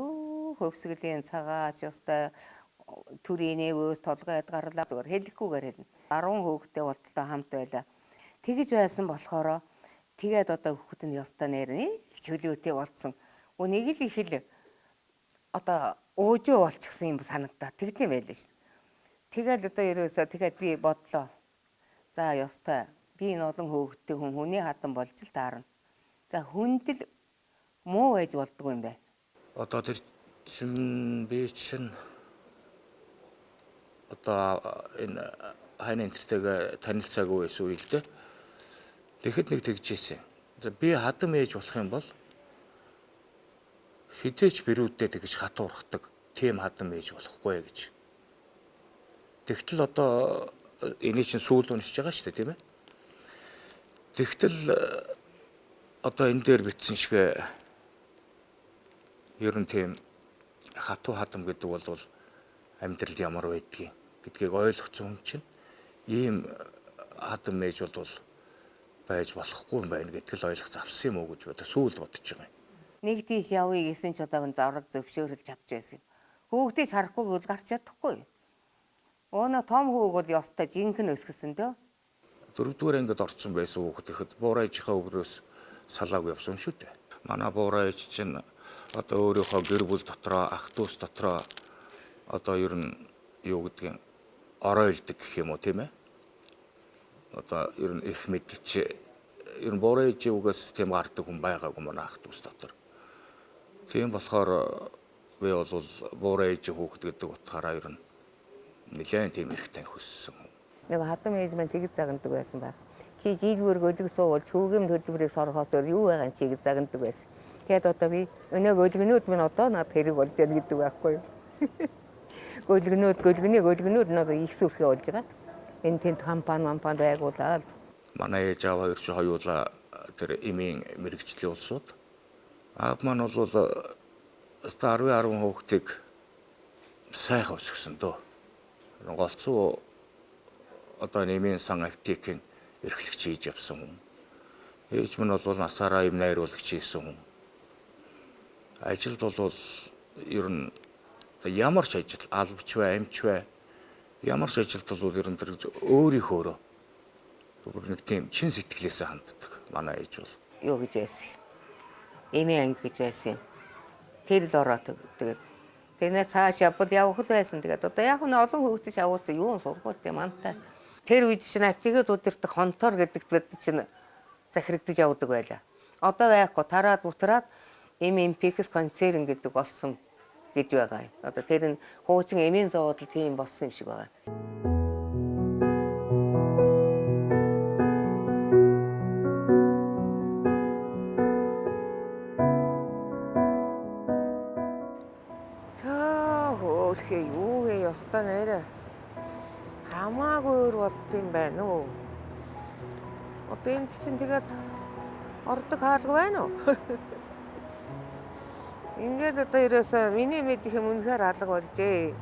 хөвсгөлийн цагаач ёстой төрийн өвөөс толгойд гарлаа зүгээр хэлэхгүйгээр хэлнэ. 10 хүүхэдтэй болтолтой хамт байлаа. Тэгэж байсан болохоор тэгээд одоо хүүхэд нь ёстой нэрнэ чөлөөтэй болцсон. Нэг л их л одоо уужуу болчихсон юм санагдаа. Тэгдэм байлаа шүү. Тэгэл одоо ерөөсөө тэгээд би бодлоо. За ёстой. Би энэ олон хүүхэдтэй хүний хатан болж л таарна. За хүндэл муу байж болдгоо юм байна. Одоо тэр чин би чин одоо энэ хайны энтертэйгээ танилцаагүй байсан үйл дээ. Тэгэхэд нэг тэгжсэн. За би хадам ээж болох юм бол хизээч бирүүддээ тэгж хатуурхдаг тийм хадам ээж болохгүй гэж. Тэгтэл одоо энийг чинь сүүл уншиж байгаа шүү дээ, тийм ээ. Тэгтэл одоо энэ дээр бичсэн шиг ер нь тийм хатуу хадам гэдэг бол амьдрал ямар байдгийг гэдгийг ойлгоцсон хүн чинь ийм хадам ээж бол байж болохгүй юм байна гэдгийг л ойлгох завсан юм уу гэж бодож сүүл бодож байгаа юм. Нэг тийш явъя гэсэн ч одоо завраг зөвшөөрөлж авч байсан юм. Хүүхдийг харахгүй бол гарч чадахгүй. Өөний том хүүг бол ёстой жинхэнэ өсгсөн дөө. 4-р ангид орсон байсан хүүхэд ихэд буурайжийнхаа өврөөс салаагүй явсан шүү дээ. Манай буурайч чинь одоо өөрийнхөө гэр бүл дотроо ах дүүс дотроо одоо ер нь юу гэдгийг оройлдог гэх юм уу тийм ээ. Одоо ер нь их мэдэлч ер нь буурайж үгээс тийм гардаг хүн байгаагүй манай ах дүүс дотор. Тийм болохоор би бол буурайж хүүхэд гэдэг утгаараа ер нь нэлээд тийм их тань хөссөн. Нэг хатам ээж маань тэгж загнадаг байсан ба. Чи жийгүүр гөлөг суулж хүүгийн төлбөрийг сорохоос юу байгаа чи гэж загнадаг байсан. Тэгэд одоо би өнөө гөлгөнүүд минь одоо над хэрэг болж яа гэдэг байхгүй юу. Гөлгөнүүд надад их сүрхээ болж байгаа. Энэ тэнд компани байгуулаад манай ээж аваа ерш хоёулаа тэр эмийн мэрэгчлийн улсууд аав маань бол 10 хүүхдийг сайхан өсгсөн дөө. Голцоо одоо нэмийн сан аптекийн эрхлэгч хийж явсан хүн. Ээж минь бол насаараа им найруулагч хийсэн хүн. Ажилд бол ер нь ямар ч ажил албач бай, амч бай. Ямар ч ажилд бол ер нь тэр өөрийнхөөрөө нэг тийм чин сэтгэлээсээ ханддаг. Манай ээж бол юу гэж байсан. Эмийн анги гэж байсан. Тэр л ороод тэгээд тэрнээс цааш явах байсан. Тэгээд одоо яг нь олон хүүхдтэй шавуулсан юу сургууль тийм мантай. Тэр үед чинь аптекэд удирдах хонтоор гэдэг бид чинь захирагдаж явдаг байлаа. Одоо байхгүй тараад бутраад MMPX концерн гэдэг болсон гэж байгаа юм. Одоо тэр нь хуучин эмийн зоодол тийм болсон юм шиг байгаа. Хөөхөө юу вэ ёстой нэрэ. Хамаагүй өөр болд юм байна уу? Одоо энд чинь тэгээд ордог хаалга байна уу? Ингээд одоо ерөөсөө миний мэдих юм үнэхээр алга болжээ.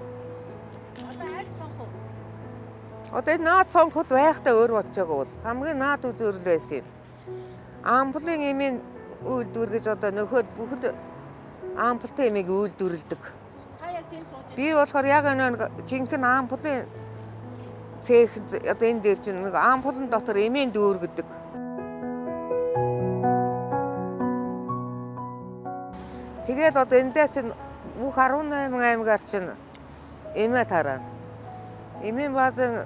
Одоо аль цонх уу? Одоо наад цонхол байхдаа өөр болж байгаа бол хамгийн наад үзүүрэл байсан юм. Ампулын эмийн үйлдвэр гэж одоо нөхөд бүхэл ампултай эмийг үйлдвэрлэдэг. Та яг тийм сууж. Би болохоор яг энэ жинхэнэ ампулын цех одоо энэ дээр чинь нэг ампулын дотор эмийн дүүргэдэг. Тэгээд одоо эндээс чинь бүх 18 аймгаар чинь эмээ тараад. Эмийн баазын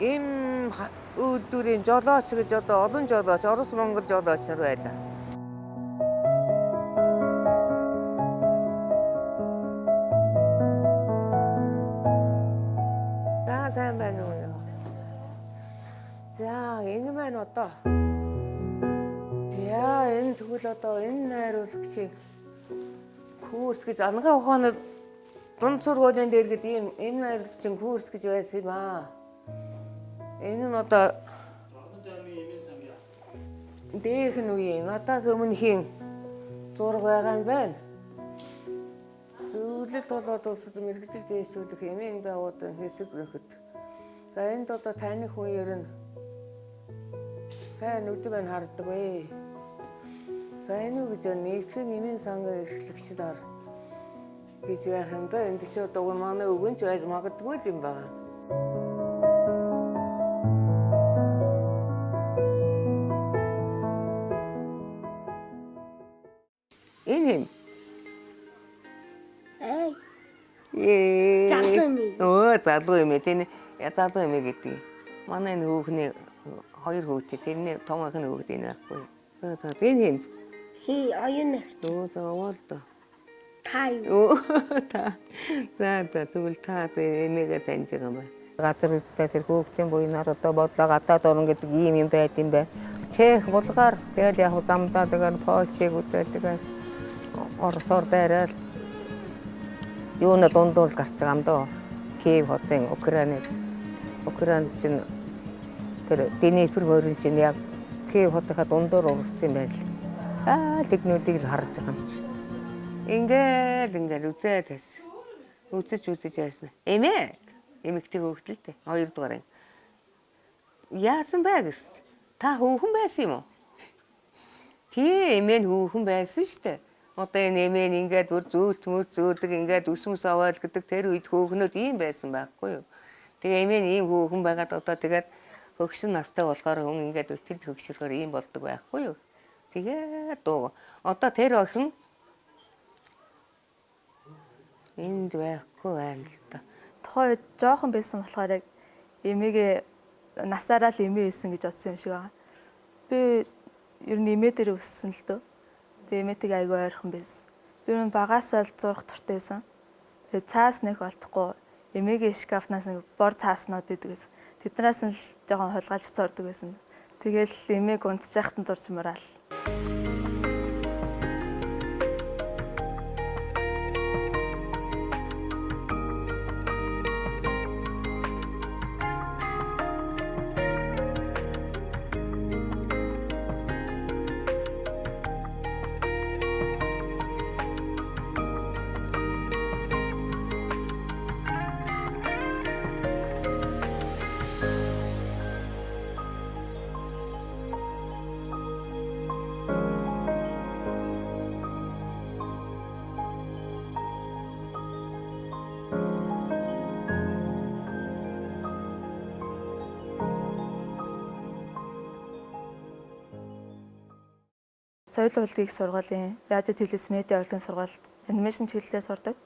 эм үйлдвэрийн жолооч гэж одоо олон жолооч, Орос Монгол жолооч нар байлаа. Сайн байна уу? За энэ маань одоо. За энэ тэгвэл одоо энэ найруулагчийн курс гэж ангаа ухаанаар дунд сургуулийн дээр гээд ийм найруулагчийн курс гэж байсан юм аа. Энэ нь одоо дэх нь үе надаас өмнөхийн зураг байгаа юм байна. Зөвлөлт болоод улсад мэрэгжил дэвшүүлэх эмийн загварын хэсэг нөхөд. За энд одоо таны хүн нь сайн өдөг нь харддаг вэ. За энэ үү гэж нийслэлийн эмийн сангийн эрхлэгчд ор гэж байх юм да. Энд чи одоо манай өгөнч байж магадгүй юм байна. Энэ юм. Залуу юм. Оо залуу юм тийм залуу юм гэдэг. Манай энэ хүүхний хоёр хүүтэй тэрний том ах нь хүүхд энэ байхгүй. За энэ юм. Хи оюун их Оо заавал да. тай. Оо та. За тэгвэл та эмээгээ таньж байгаа юм байна. Газар үстэй тэр хүүхдийн буйнаар одоо бодлоо гадаад орно гэдэг юм байд юм байна. Чех Булгар тэгэл яг замдаа тэгээд Польшиг үтээд тэгээд Оросоор дайраад юуна дундуур гарч байгаа юм доо. Киев хотын Украин чинь тэр Днепр морин чинь яг Киев хотынхаа дундуур урсд юм байл. Тэгнүүдийг харж байгаа юм чи. Ингээл үзээд байсан. Үзэж яасан. Эмэгтэй хөөхтөлтэй 2 дугаар. Яасан бэ гэсэн. Та хүүхэн байсан юм уу? Тийм хүүхэн байсан штэ. Одоо энэ ингээд бүр зөөлдөг ингээд өсмөс аваад гэдэг тэр үед хөөхнүүд ийм байсан байхгүй юу. Тэгээ ийм хөөхөн байгаад одоо тэгээд хөгшин настай болохоор хүн ингээд өтөлд хөгшөрөхөр ийм болдог байхгүй юу. Тэгээд одоо тэр охин энд байхгүй байна л да. Тухайн үед жоохон байсан болохоор яг эмээгээ насаараа л эмээ хийсэн гэж бодсон юм шиг байгаа. Би ер нь эмээ дээр өссөн л дөө. Тэгээ эмээтэйг айгүй ойрхон байсан. Би ер нь багаасаа л зурх туртай байсан. Тэгээ цаас нэх олдохгүй эмээгийн шкафнаас нэг бор цааснууд идэг гэсэн. Тэднээс нь л жоохон хулгайлж зурдаг байсан. Тэгээл эмээг унтчихсан зурж мураал. Соёл урлагийн их сургуулийн радио телевиз медиа урлагийн сургуульд анимашн чиглэлээр сурдаг.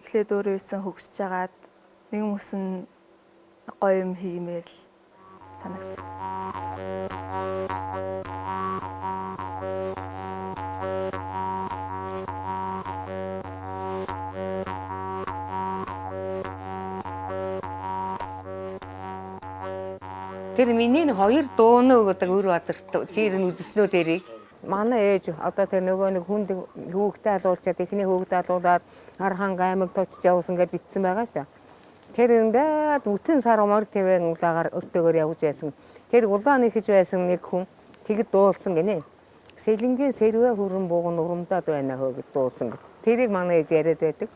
Эхлээд өөрөө ирсэн хөгжиж агаад нэг хүмүүс гоё юм хиймээр л санагдсан. Тэр миний 2 дуунаа гэдэг өр бадарт чирэн үзэснөө дэрийг манай ээж одоо тэр нөгөө нэг хүнд хүүхдээ алуулчаад эхний хүүхдээ алуулаад Архан аймаг точиж явсан гэж бичсэн байгаа шүү дээ. Тэр ингээд бүтэн сар мор твэн улагаар өртөөгөр явж байсан. Тэр улаан нэхэж байсан нэг хүн тэгэд дуулсан гинэ. Сэлэнгийн сэрвэ хүрэн бууган урамдаад байна хөө гэж дуулсан. Тэрийг манай ээж яриад байдаг.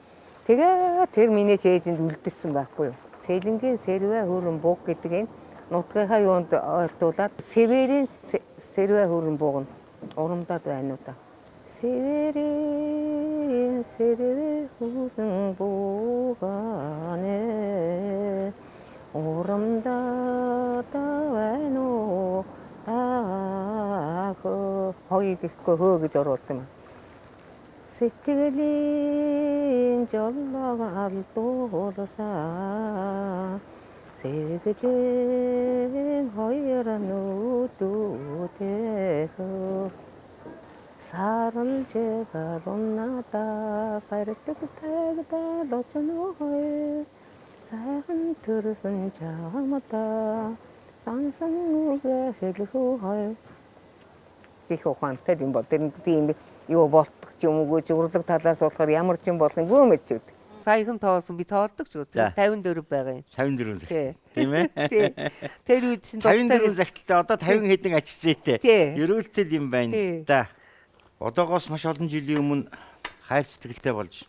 Тэгээ тэр миний ээжинд үлдсэн байхгүй юу. Сэлэнгийн сэрвэ хүрэн бууг гэдэг юм нутгийнхаа юунд ойртуулаад Северийн сэрвэ хүрэн бууган урамдаад байна уу та. Северийн сэрвэ хүрэн буугане урамдаад байна уу хоёрыг ихгүй хөө гэж оруулсан юм. Сэтгэлийн жоллогал дуулсан Сэргэлийн хоёр нүдүүдээ саран чигээр уннада сардаг тагда лочноо сайхан төрсөн чамда сансан үгээ хэлхүү хой их ухаантай юм бол тэр тийм юу болтго ч юм уу урлаг талаас болохоор ямар ч юм болох юм гөө мэдчихэд. Саяхан тоосон би тоолдог ч үү 54 байгаа юм. 54. Тийм ээ. Тий. Тэр үед чинь 54 загталтай одоо 50 хэдэн ач зээтэй. Тий. Ерөөлтөл юм байна Тий. да. Одоогоос маш олон жилийн өмнө хайр сэтгэлтэй болж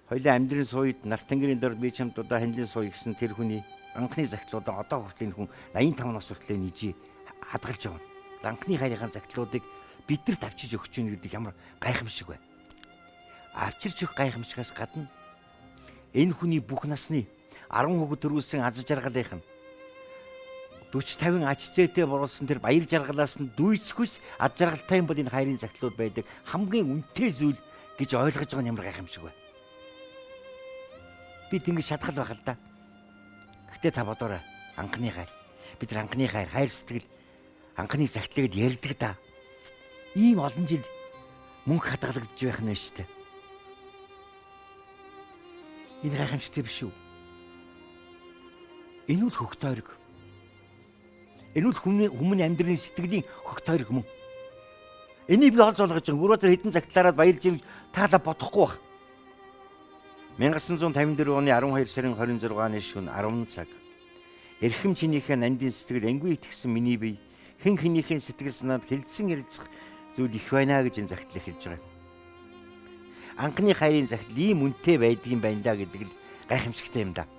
хоёлаа амьдрын сууйд нарт тэнгэрийн дор би чамд одоо ханилын сууй гэсэн тэр хүний анхны загтлуудаа одоо хүртэл энэ хүн 85 нас хүртэл нижи хадгалж байгаа. Анхны хайрынхаа загтлуудыг бидэрт авчиж өгч ийн гэдэг ямар гайхамшиг вэ? Авчирч өгөх гайхамшигаас гадна энэ хүний бүх насны 10 хүүхэд төрүүлсэн аз жаргалынх нь 40 50 ач зээтэй боруулсан тэр баяр жаргалаас нь дүйцэхүйс аз жаргалтай юм бол энэ хайрын загтлууд байдаг хамгийн үнэтэй зүйл гэж ойлгож байгаа нь ямар гайхамшиг вэ? Бид ингэж шатгал байх л да. Гэтэ та бодоорой. Анхны хайр. Бид нар анхны хайр сэтгэл, анхны загтлыг ярьдаг да. Ийм олон жил мөнгө хадгалагдж байх нь шүү дээ. Энэ гайхамшигтай биш үү? Энэ үл хөх тойрог. Энэ үл хүмүүний амьдралын сэтгэлийн хөх тойрог мөн. Энийг би олж олгож байгаа. Гүрөөзөр хідэн загтлаараад баярлж ирж таалаа бодохгүй байх. 1954 оны 12 сарын 26-ны шөнө 10 цаг. Эрхэм чинийхээ нандин сэтгэл энгүй итгэсэн миний бие хэн хэнийхээ сэтгэл санаанд хилцэн ярилцах зүйл их байна гэж энэ загтал эхэлж байгаа. Анхны хайрын загтал ийм үнэтэй байдгийн байна да гэдэг л гайхамшигтай юм да.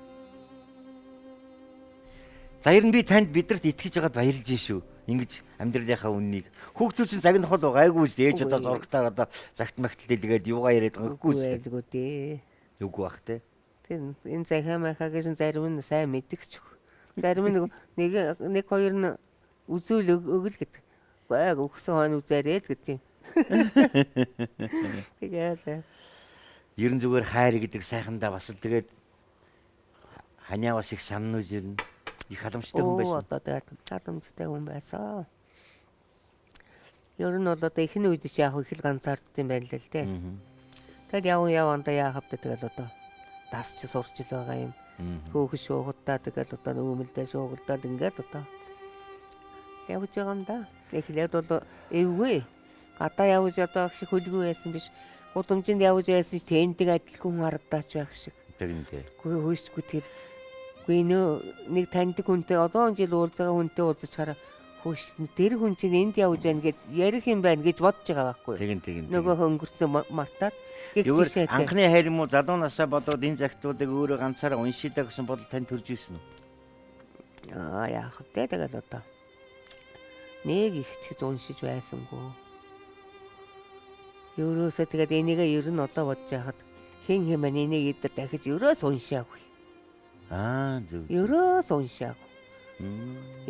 За ер нь би танд бидэрт итгэж байгаад баярлж шүү. Ингэж амьдралынхаа үннийг хүүхдүүд чинь загнах бол гайгүй шүү. Ээж одоо зургатаар одоо загт магтал дэлгээд юугаа яриад байгаа гэхгүй шүү. дээ. Үгүй бах те. Тэр энэ захаа махагийн зарим нь сайн мэдгч. Зарим нь нэг хоёр нь үзүүл өгөл гэдэг. Гайг өгсөн хойно үзээрэй л гэдэг юм. Тэгээд Ерэн зүгээр хайр гэдэг сайхандаа бас л тэгээд ханиа бас их санан үзэрнэ. Их халамжтай хүн байсан. Одоо тэгээд халамжтай хүн байсан. Ер нь бол одоо ихний үед ч яг их л ганцаардсан байна л дээ. Тэгэл явандаа яахав тэгэл одоо дасч сурч л байгаа юм. Хөөхөш шуугуудаа тэгэл одоо нөөмөлдөө шуугуулдаад ингээд одоо явж байгаа юм да. Эхлээд бол эвгүй. Гадаа явж одоо их хөлгүй байсан биш. Удамжинд явж байсан ч тэндэг адилхан харагдаач байх шиг. Тэгнэ. Гүй хөөсгүй тэр. Гүй нөө нэг таньдаг хүнтэй одоо жил уулзгаа хүнтэй уулзаж хараа хөөш тэр хүн чинь энд явж байна гэд ярих юм байна гэж бодож байгаа байхгүй. Тэгнэ. Нөгөө хөнгөрсөн мартаад Зүгээр анхны хайр юм уу залуу насаа бодоод энэ загтуудыг өөрөө ганцаараа уншидаа гэсэн бодол тань төрж ирсэн үү? Яах вэ тэгэл одоо. Нэг их ч гэж уншиж байсангүй. Ерөөсөө тэгээд энийгээ ер нь одоо бодож байхад хэн хэмээн энийг эдэр дахиж ерөөс уншаагүй. Зөв. Ерөөс уншаагүй.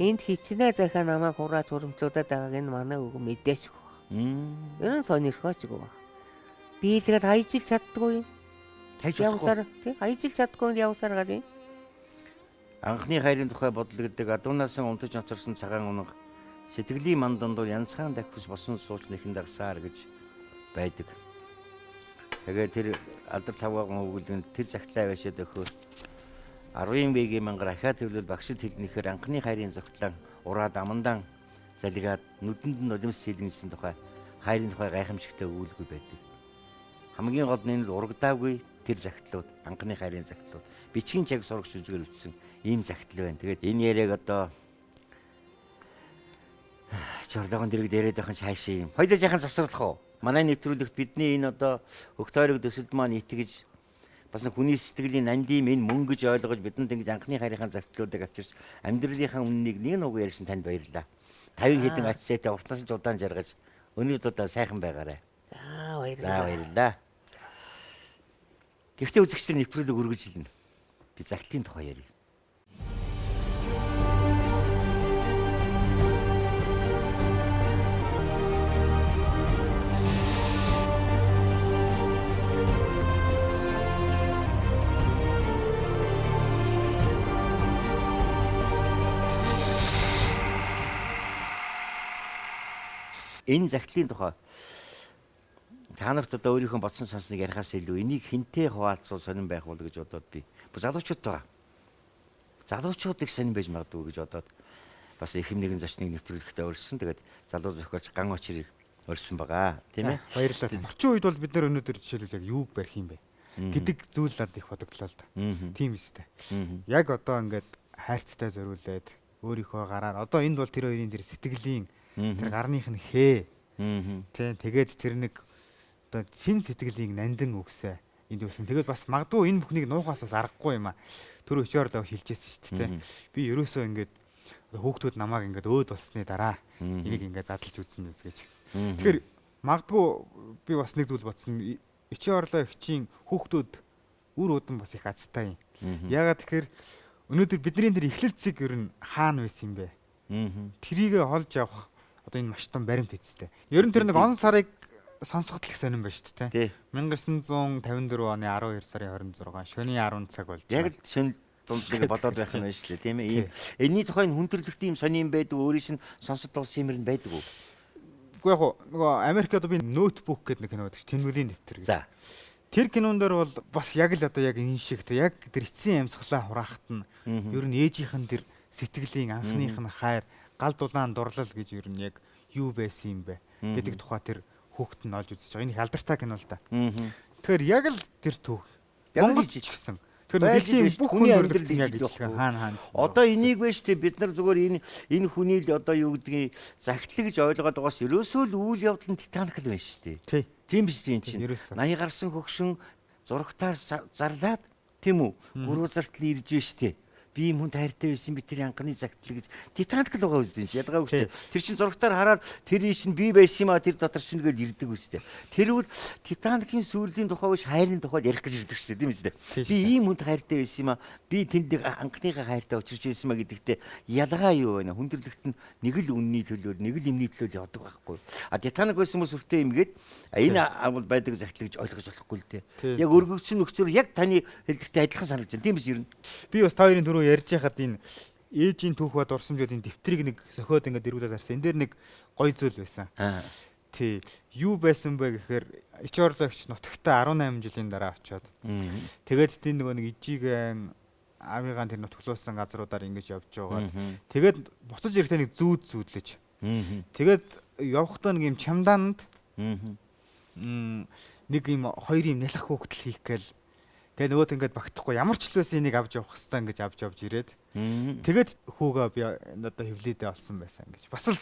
Энд хичнээн захаа намайг хураач хуримтлуудаад байгааг энэ манай өвгөө мэдээч гоо. Ер нь сонирхооч гоо. Би тэгээд хайжилж чаддгүй юм. Явсаар тий хайжилж чаддгүй явсаар гал юм. Анхны хайрын тухай бодол гэдэг адуунаасан унтаж очирсан цагаан унаг сэтгэлийн ман дундуур янзхан дахис босон сууч нэхэн дагсаар гэж байдаг. Тэгээд тэр алдар тавгаахан өгүүлэн тэр загтлаа байшаад өгөхөөр 10 бэгийн мангар ахаа төвлөл багшд хэлнэхээр анхны хайрын загтлаа ураад амандан залгаад нүдэнд нь нулимс сэлгэнсэн тухай хайрын тухай гайхамшигтай өгүүлгүй байдаг. Хамгийн гол нь урагдаагүй тэр загтлууд анхны хайрын загтлууд бичгийн чаг сурагч үзгээр ütсэн ийм загтал байна. Тэгээд энэ яриаг одоо чорлогон дэрэг дээрээд байхын шааш юм. Хоёулаа жаахан завсарлах уу? Манай нэвтрүүлэгт бидний энэ одоо хөх тойрог төсөлд маань итгэж бас нэг хүний сэтгэлийн нандим энэ мөн гэж ойлгож бидэнд ингэж анхны хайрынхаа загтлуудыг авчирч амьдралынхаа үннийг нэг нүг ярьсан танд баярлалаа. 50 хэдэн ач зээтэй уртнаас нь удаан жаргаж өнөөдөр сайхан байгаарай. Баярлалаа. Гэхдээ үзэгчдэр нэвтрүүлэг өргөж илнэ. Би загтлын тухай ярив. Энэ загтлын тухай та нарт одоо өөрийнхөө бодсон сонсныг ярихаас илүү энийг хинтээ хуваалцвал сонирн байх бол гэж бодоод би залуучууд байгаа. Залуучуудыг сонирн байж магадгүй гэж бодоод бас эхэм нэгэн зочныг нэвтрүүлэхдээ урьдсан. Тэгээд залуу зохиолч Ган Очрыг урьдсан байгаа. Тийм ээ. Баярлалаа. Орчин үед бол бид нар өнөөдөр жишээлбэл яг юуг барих юм бэ? гэдэг зүйл надад их бодогдлоо л да. Мгм. Тийм биз дээ. Мгм. Яг одоо ингээд хайрцтай зориулээд өөрийнхөө гараар одоо энд бол тэр хоёрын тэр сэтгэлийн тэр гарных нь хээ. Мгм. Тэгээд тэр нэг одоо шин сэтгэлийг нандин өгсөө энд үсэн. Тэгээд бас магадгүй энэ бүхнийг нуухаас бас аргагүй юм а. Түр өчөөр л хэлжсэн шүү дээ. Би ерөөсөө ингээд хүүхдүүд намайг ингээд өөд болсны дараа энийг ингээд задлж үзсэн үз гэж. Тэгэхээр магадгүй би бас нэг зүйл бодсон. Ичээ орлоо ихчийн хүүхдүүд үр удам бас их азтай юм. Ягаад тэгэхээр өнөөдөр бидний тэр эхлэлцэг ер нь хаана байсан юм бэ? Трийг холж явах одоо энэ маш том баримт эцтэй. Ер нь тэр нэг он сарыг сонсоход л их сонирн байна шүү дээ. 1954 оны 12 сарын 26 шөнийн 10 цаг болж Яг л шин дундыг бодоод байх юм байна шүү дээ, тийм ээ. Ийм энэний тухайн хүндрэлт ийм сонирн байдаг, өөрийн шин сонсод болсон юм байна байдаг уу? Уу яг нөгөө Америкт би ноутбук гэдэг нэг кино байдаг ш. Тэнмэлийн дэвтэр гэж. За. Тэр кинон дээр бол бас яг л одоо яг энэ шиг яг тэр эцсийн амьсгалаа хураахт нь ер нь ээжийнх нь тэр сэтгэлийн анхных нь хайр, гал дулаан дурлал гэж ер нь яг юу байсан юм бэ гэдэг тухай тэр хүүхэд нь олж үзэж байгаа. Энэ их алдартай кино л да. Тэгэхээр яг л тэр түүх. Монгол ч гэсэн. Тэгэхээр дэлхийн бүх хүн амьдрал яг ижилхэн хаана. Одоо энийг вэ штэ бид нар зүгээр энэ хүний л одоо юу гэдгийг загтлаг гэж ойлгоод байгаас ерөөсөө л үйл явдал нь Титаник л байна штэ. Тийм биш тийм чинь. 80 гарсан хөгшин зурагтаар зарлаад тийм үү? Гурван зартал ирж штэ. Би юм хүн тайртай байсан би тэр анхны загтлаг гэж Титаник л байгаа үстэй чинь ялгаа үстэй. Тэр чин зурагтаар хараад тэр иш нь би байсан юм а тэр дотор чинь гэж ирдэг үстэй. Тэр үл Титаникийн сүүлийн тухай биш хайрын тухай ярих гэж ирдэг шүү дээ тийм үстэй. Би ийм хүнд хайртай байсан юм а би тэнд анхныхаа хайртай учирч байсан маа гэдэгтээ ялгаа юу вэ? Хүндрэлт нь нэг л үнний төлөөр нэг л эмний төлөөр явдаг байхгүй. А Титаник байсан хүмүүс өвтэй юм гээд энэ бол байдаг загтлаг гэж ойлгож болохгүй л дээ. Яг өргөгдсөн нөхцөр яг таны хэлдэгтэй адилхан санагдаж байна тийм биш юу? Би бас та хоёрын түрүү ярьж байхад энэ ээжийн түүх ба дурсамжууд энэ дэвтрийг нэг сохиод ингээд дэргүүлээд харсан. Энд дээр нэг гоё зүйл байсан. Тий. Юу байсан бэ гэхээр Ичорлогч нутагтаа 18 жилийн дараа очиод. Тэгээд тийм нөгөө нэг ижигийн авигаан тэр нутглуулсан газруудаар ингэж явж байгаа. Тэгээд буцаж ирэхдээ нэг зүүдлэж. Тэгээд явахдаа нэг юм чамдаанд нэг юм хоёр юм нялх хөөгдөл хийх гээл. Тэгээ нөгөөт ингээд багтахгүй ямар ч л байсан энийг авч явах хэвээр ингэж авч ирээд. Тэгээд хүүгээ би одоо хөвлөдөө олсон байсан гэж. Бас л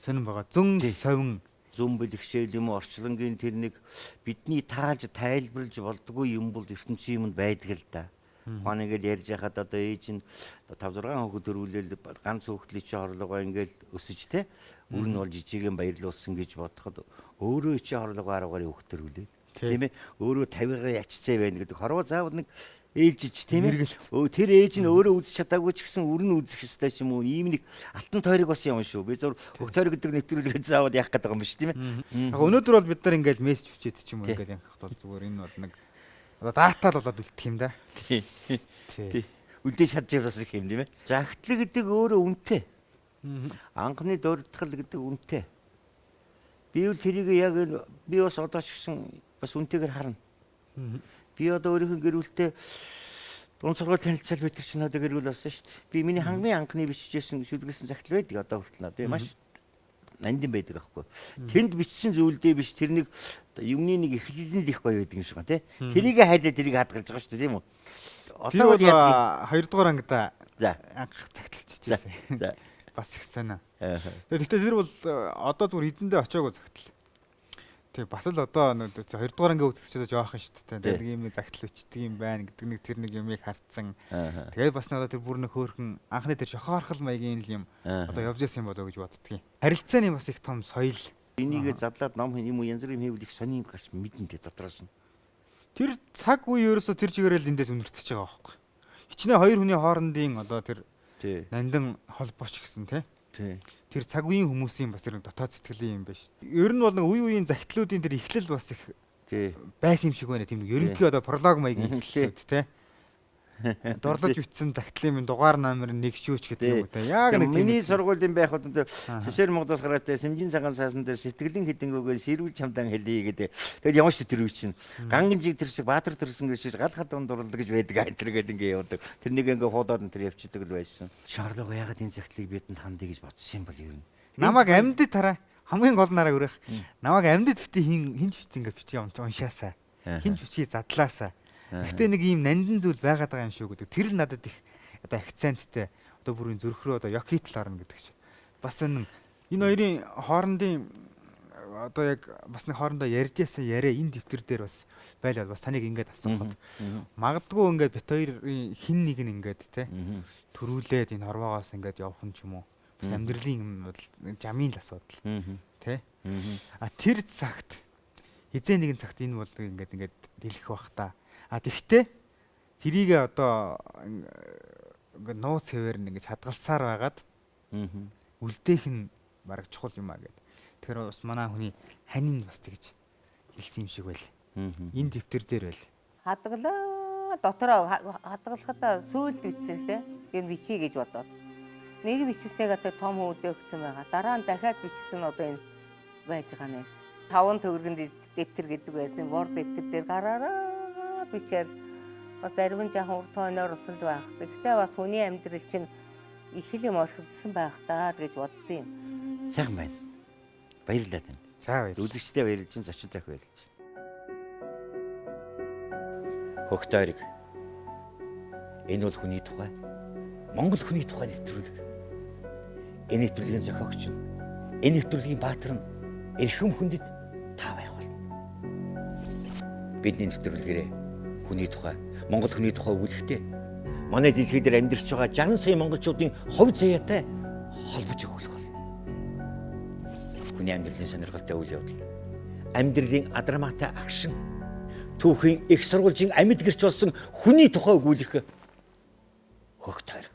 сонирн байгаа. Зүн совин зүн бэлгшээл юм орчлонгийн тэр нэг бидний таалж тайлбарлаж болдгүй юм бол ертөнцийн юмд байдаг л да. Гоо ингээд ярьж яхад одоо ээж нь 5 6 хүүхэд төрүүлэл ганц хүүхдлий чи хорлогоо ингээд өсөж те үр нь бол жижигийн баярлуулсан гэж бодоход өөрөө чи хорлогоо 10 гаруй хүүхэд төрүүлээ. Тийм ээ өөрөө 50-аар ячцээ байна гэдэг хорвоо заавал нэг ээлжиж тийм ээ тэр ээж нь өөрөө үзэж чадаагүй ч гэсэн үр нь үзэх ёстой ч юм уу ийм нэг алтан тойрог бас юм шүү би зөв хөг тойрог гэдэг нэвтрүүлгээр заавал яах гэдэг юм биш тийм ээ. Яг өнөөдөр бол бид нар ингээд мессеж хүчээд ч юм уу ингээд яхах бол зүгээр энэ бол нэг одоо датал болоод үлдэх юм да. Тий. Үлдээ шатж яваас их юм тийм ээ. Загтал гэдэг өөрөө үнэтэй. Анхны дурдтал гэдэг үнэтэй. Би бол тэрийг яг би бас одоо ч гэсэн бас үнтэйгээр харна. Би одоо өөрийнхөө гэр бүлтэй дунд сургууль танилцал битэр чинь одоо гэр бүл болсон шүү дээ. Би миний хамгийн анхны бичижсэн шүлгэлсэн загтал байдаг одоо хүртэл надад маш нандин байдаг аахгүй. Тэнд бичсэн зүйлдээ биш тэр нэг юмны нэг эхлэлэнд их гоё байдаг юм шиг байна тий. Тэрийг хайдаа тэрийг хадгалж байгаа шүү дээ тийм үү. Одоо бол яг 2 дугаар ангида анх загталчихж байна. За. Бас их санаа. Тэгэхдээ тэр бол одоо зүгээр эзэндээ очиагүй загтал. Тэг бас л одоо 2 дугаар анги үзчихэж жоохон шүү дээ. Тэг ийм нэг загтал өчтдөг юм байна гэдэг нэг тэр нэг юмыг харцсан. Тэгээд бас надад тэр бүр нэг хөөрхөн анхны тэр шохоорхол маягийн юм одоо явж ирсэн юм болоо гэж боддгийн. Харилцааны бас их том соёл. Энийг задлаад ном юм уу янз бүрийн хэвлэх сони юм гарч мэдэнтэй дотроос нь. Тэр цаг үе ерөөсө тэр чигээрэл эндээс үнэртэж байгаа байхгүй. Хичнээн хоёр хүний хоорондын одоо тэр нандин холбооч гэсэн тий. Тэр цаг үеийн хүмүүсийн бас тэр дотоод сэтгэлийн юм байна шүү. Ер нь бол нэг үе үеийн загтлуудын тэр эхлэл бас их байсан юм шиг байна. Тийм нэг ерөнхий одоо пролог маягийн эхлэлүүд тий. Дурлаж бичсэн загтлын минь дугаар номер 1 шүүч гэдэг юм уу те. Яг нэг миний сургуулийн байхад Сэшэр Монголоос гараатай Сэмжин цагаан цаасан дээр сэтгэлийн хэдингүүгээр сэрүүл чамдан хэлье гэдэг. Тэгэл ямар ч тэр үе чинь Ганганжиг тэрсэг Баатар тэрсэн гэж гад хатан дурлал гэж байдаг антер гэдэг ингээ явдаг. Тэр нэг ингээ хуудаад тэр явчихдаг л байсан. Шарлого ягаад энэ загтлыг бидэнд хандъя гэж бодсон юм бол юу юм. Намайг амьдд тараа хамгийн гол нараа өрөх. Намайг амьдд бити хинж бит ингээ бити уншаасаа. хинч хүчий задлаасаа. Гэхдээ нэг ийм нандин зүйл байгаад байгаа юм шүү гэдэг. Тэр л надад их одоо акценттэй одоо бүрийн зүрх рүү одоо яг хитл орно гэдэг чинь. Бас энэ хоёрын хоорондын одоо яг бас нэг хоорондоо ярьж яасан яриа энэ дэвтэр дээр бас байлаа. Бас таныг ингэж асуухад магадгүй ингээд бит хоёрын хин нэг нь ингээд те төрүүлээд энэ хорвоогоос ингээд явах юм ч юм уу. Бас амьдралын жамын л асуудал те. А тэр цагт хизээ нэгэн цагт энэ бол ингээд дэлгэх бах та. А тэгтээ тэрийг одоо ингээд нууц хэвээр нэг хадгалсаар байгаад үлдээх нь бараг чухал юм а гэд. Тэгэхээр бас манай хүний ханийн бас тэгж хэлсэн юм шиг байл. Энэ дэвтэр дээр байл. Хадгалаа дотроо хадгалахад сүйд бичсэн те. Тэр бичиж гэж бодоод. Нэг бичснээр тэр том хөвдөө өгсөн байгаа. Дараа нь дахиад бичсэн одоо энэ байж байгаа нэ. 5 төгрөгийн дэвтэр гэдэг байсан. Бор дэвтэр дээр гараараа бичээд зарим нь жаахан урт хойноор усанд байх. Гэхдээ бас хүний амьдрал чинь их юм орхигдсан байх таа гэж боддیں۔ Сайхан байна. Баярлалаа тань. За баяр. Үзэгчтэй баярлж чинь зочинтой баярлж. Хөхтөрийг энэ бол хүний тухай. Монгол хүний тухай нэвтрүүлэг. Энэ нэвтрүүлгийн зохиогч нь энэ нэвтрүүлгийн баатар нь эрхэм хүндэд та байх болно. Бидний нэвтрүүлгээрээ хүний тухай, Монгол хүний тухай өгүүлэхдээ манай дэлхий дээр амьдарч байгаа 60 сая монголчуудын хувь заяатай холбож өгөх болно. Хүний амьдралын сонирхолтой үйл явдал, амьдралын адармаатай агшин, түүхийн их сурвалжийн амьд гэрч болсон хүний тухай өгүүлэх Хөхтөр.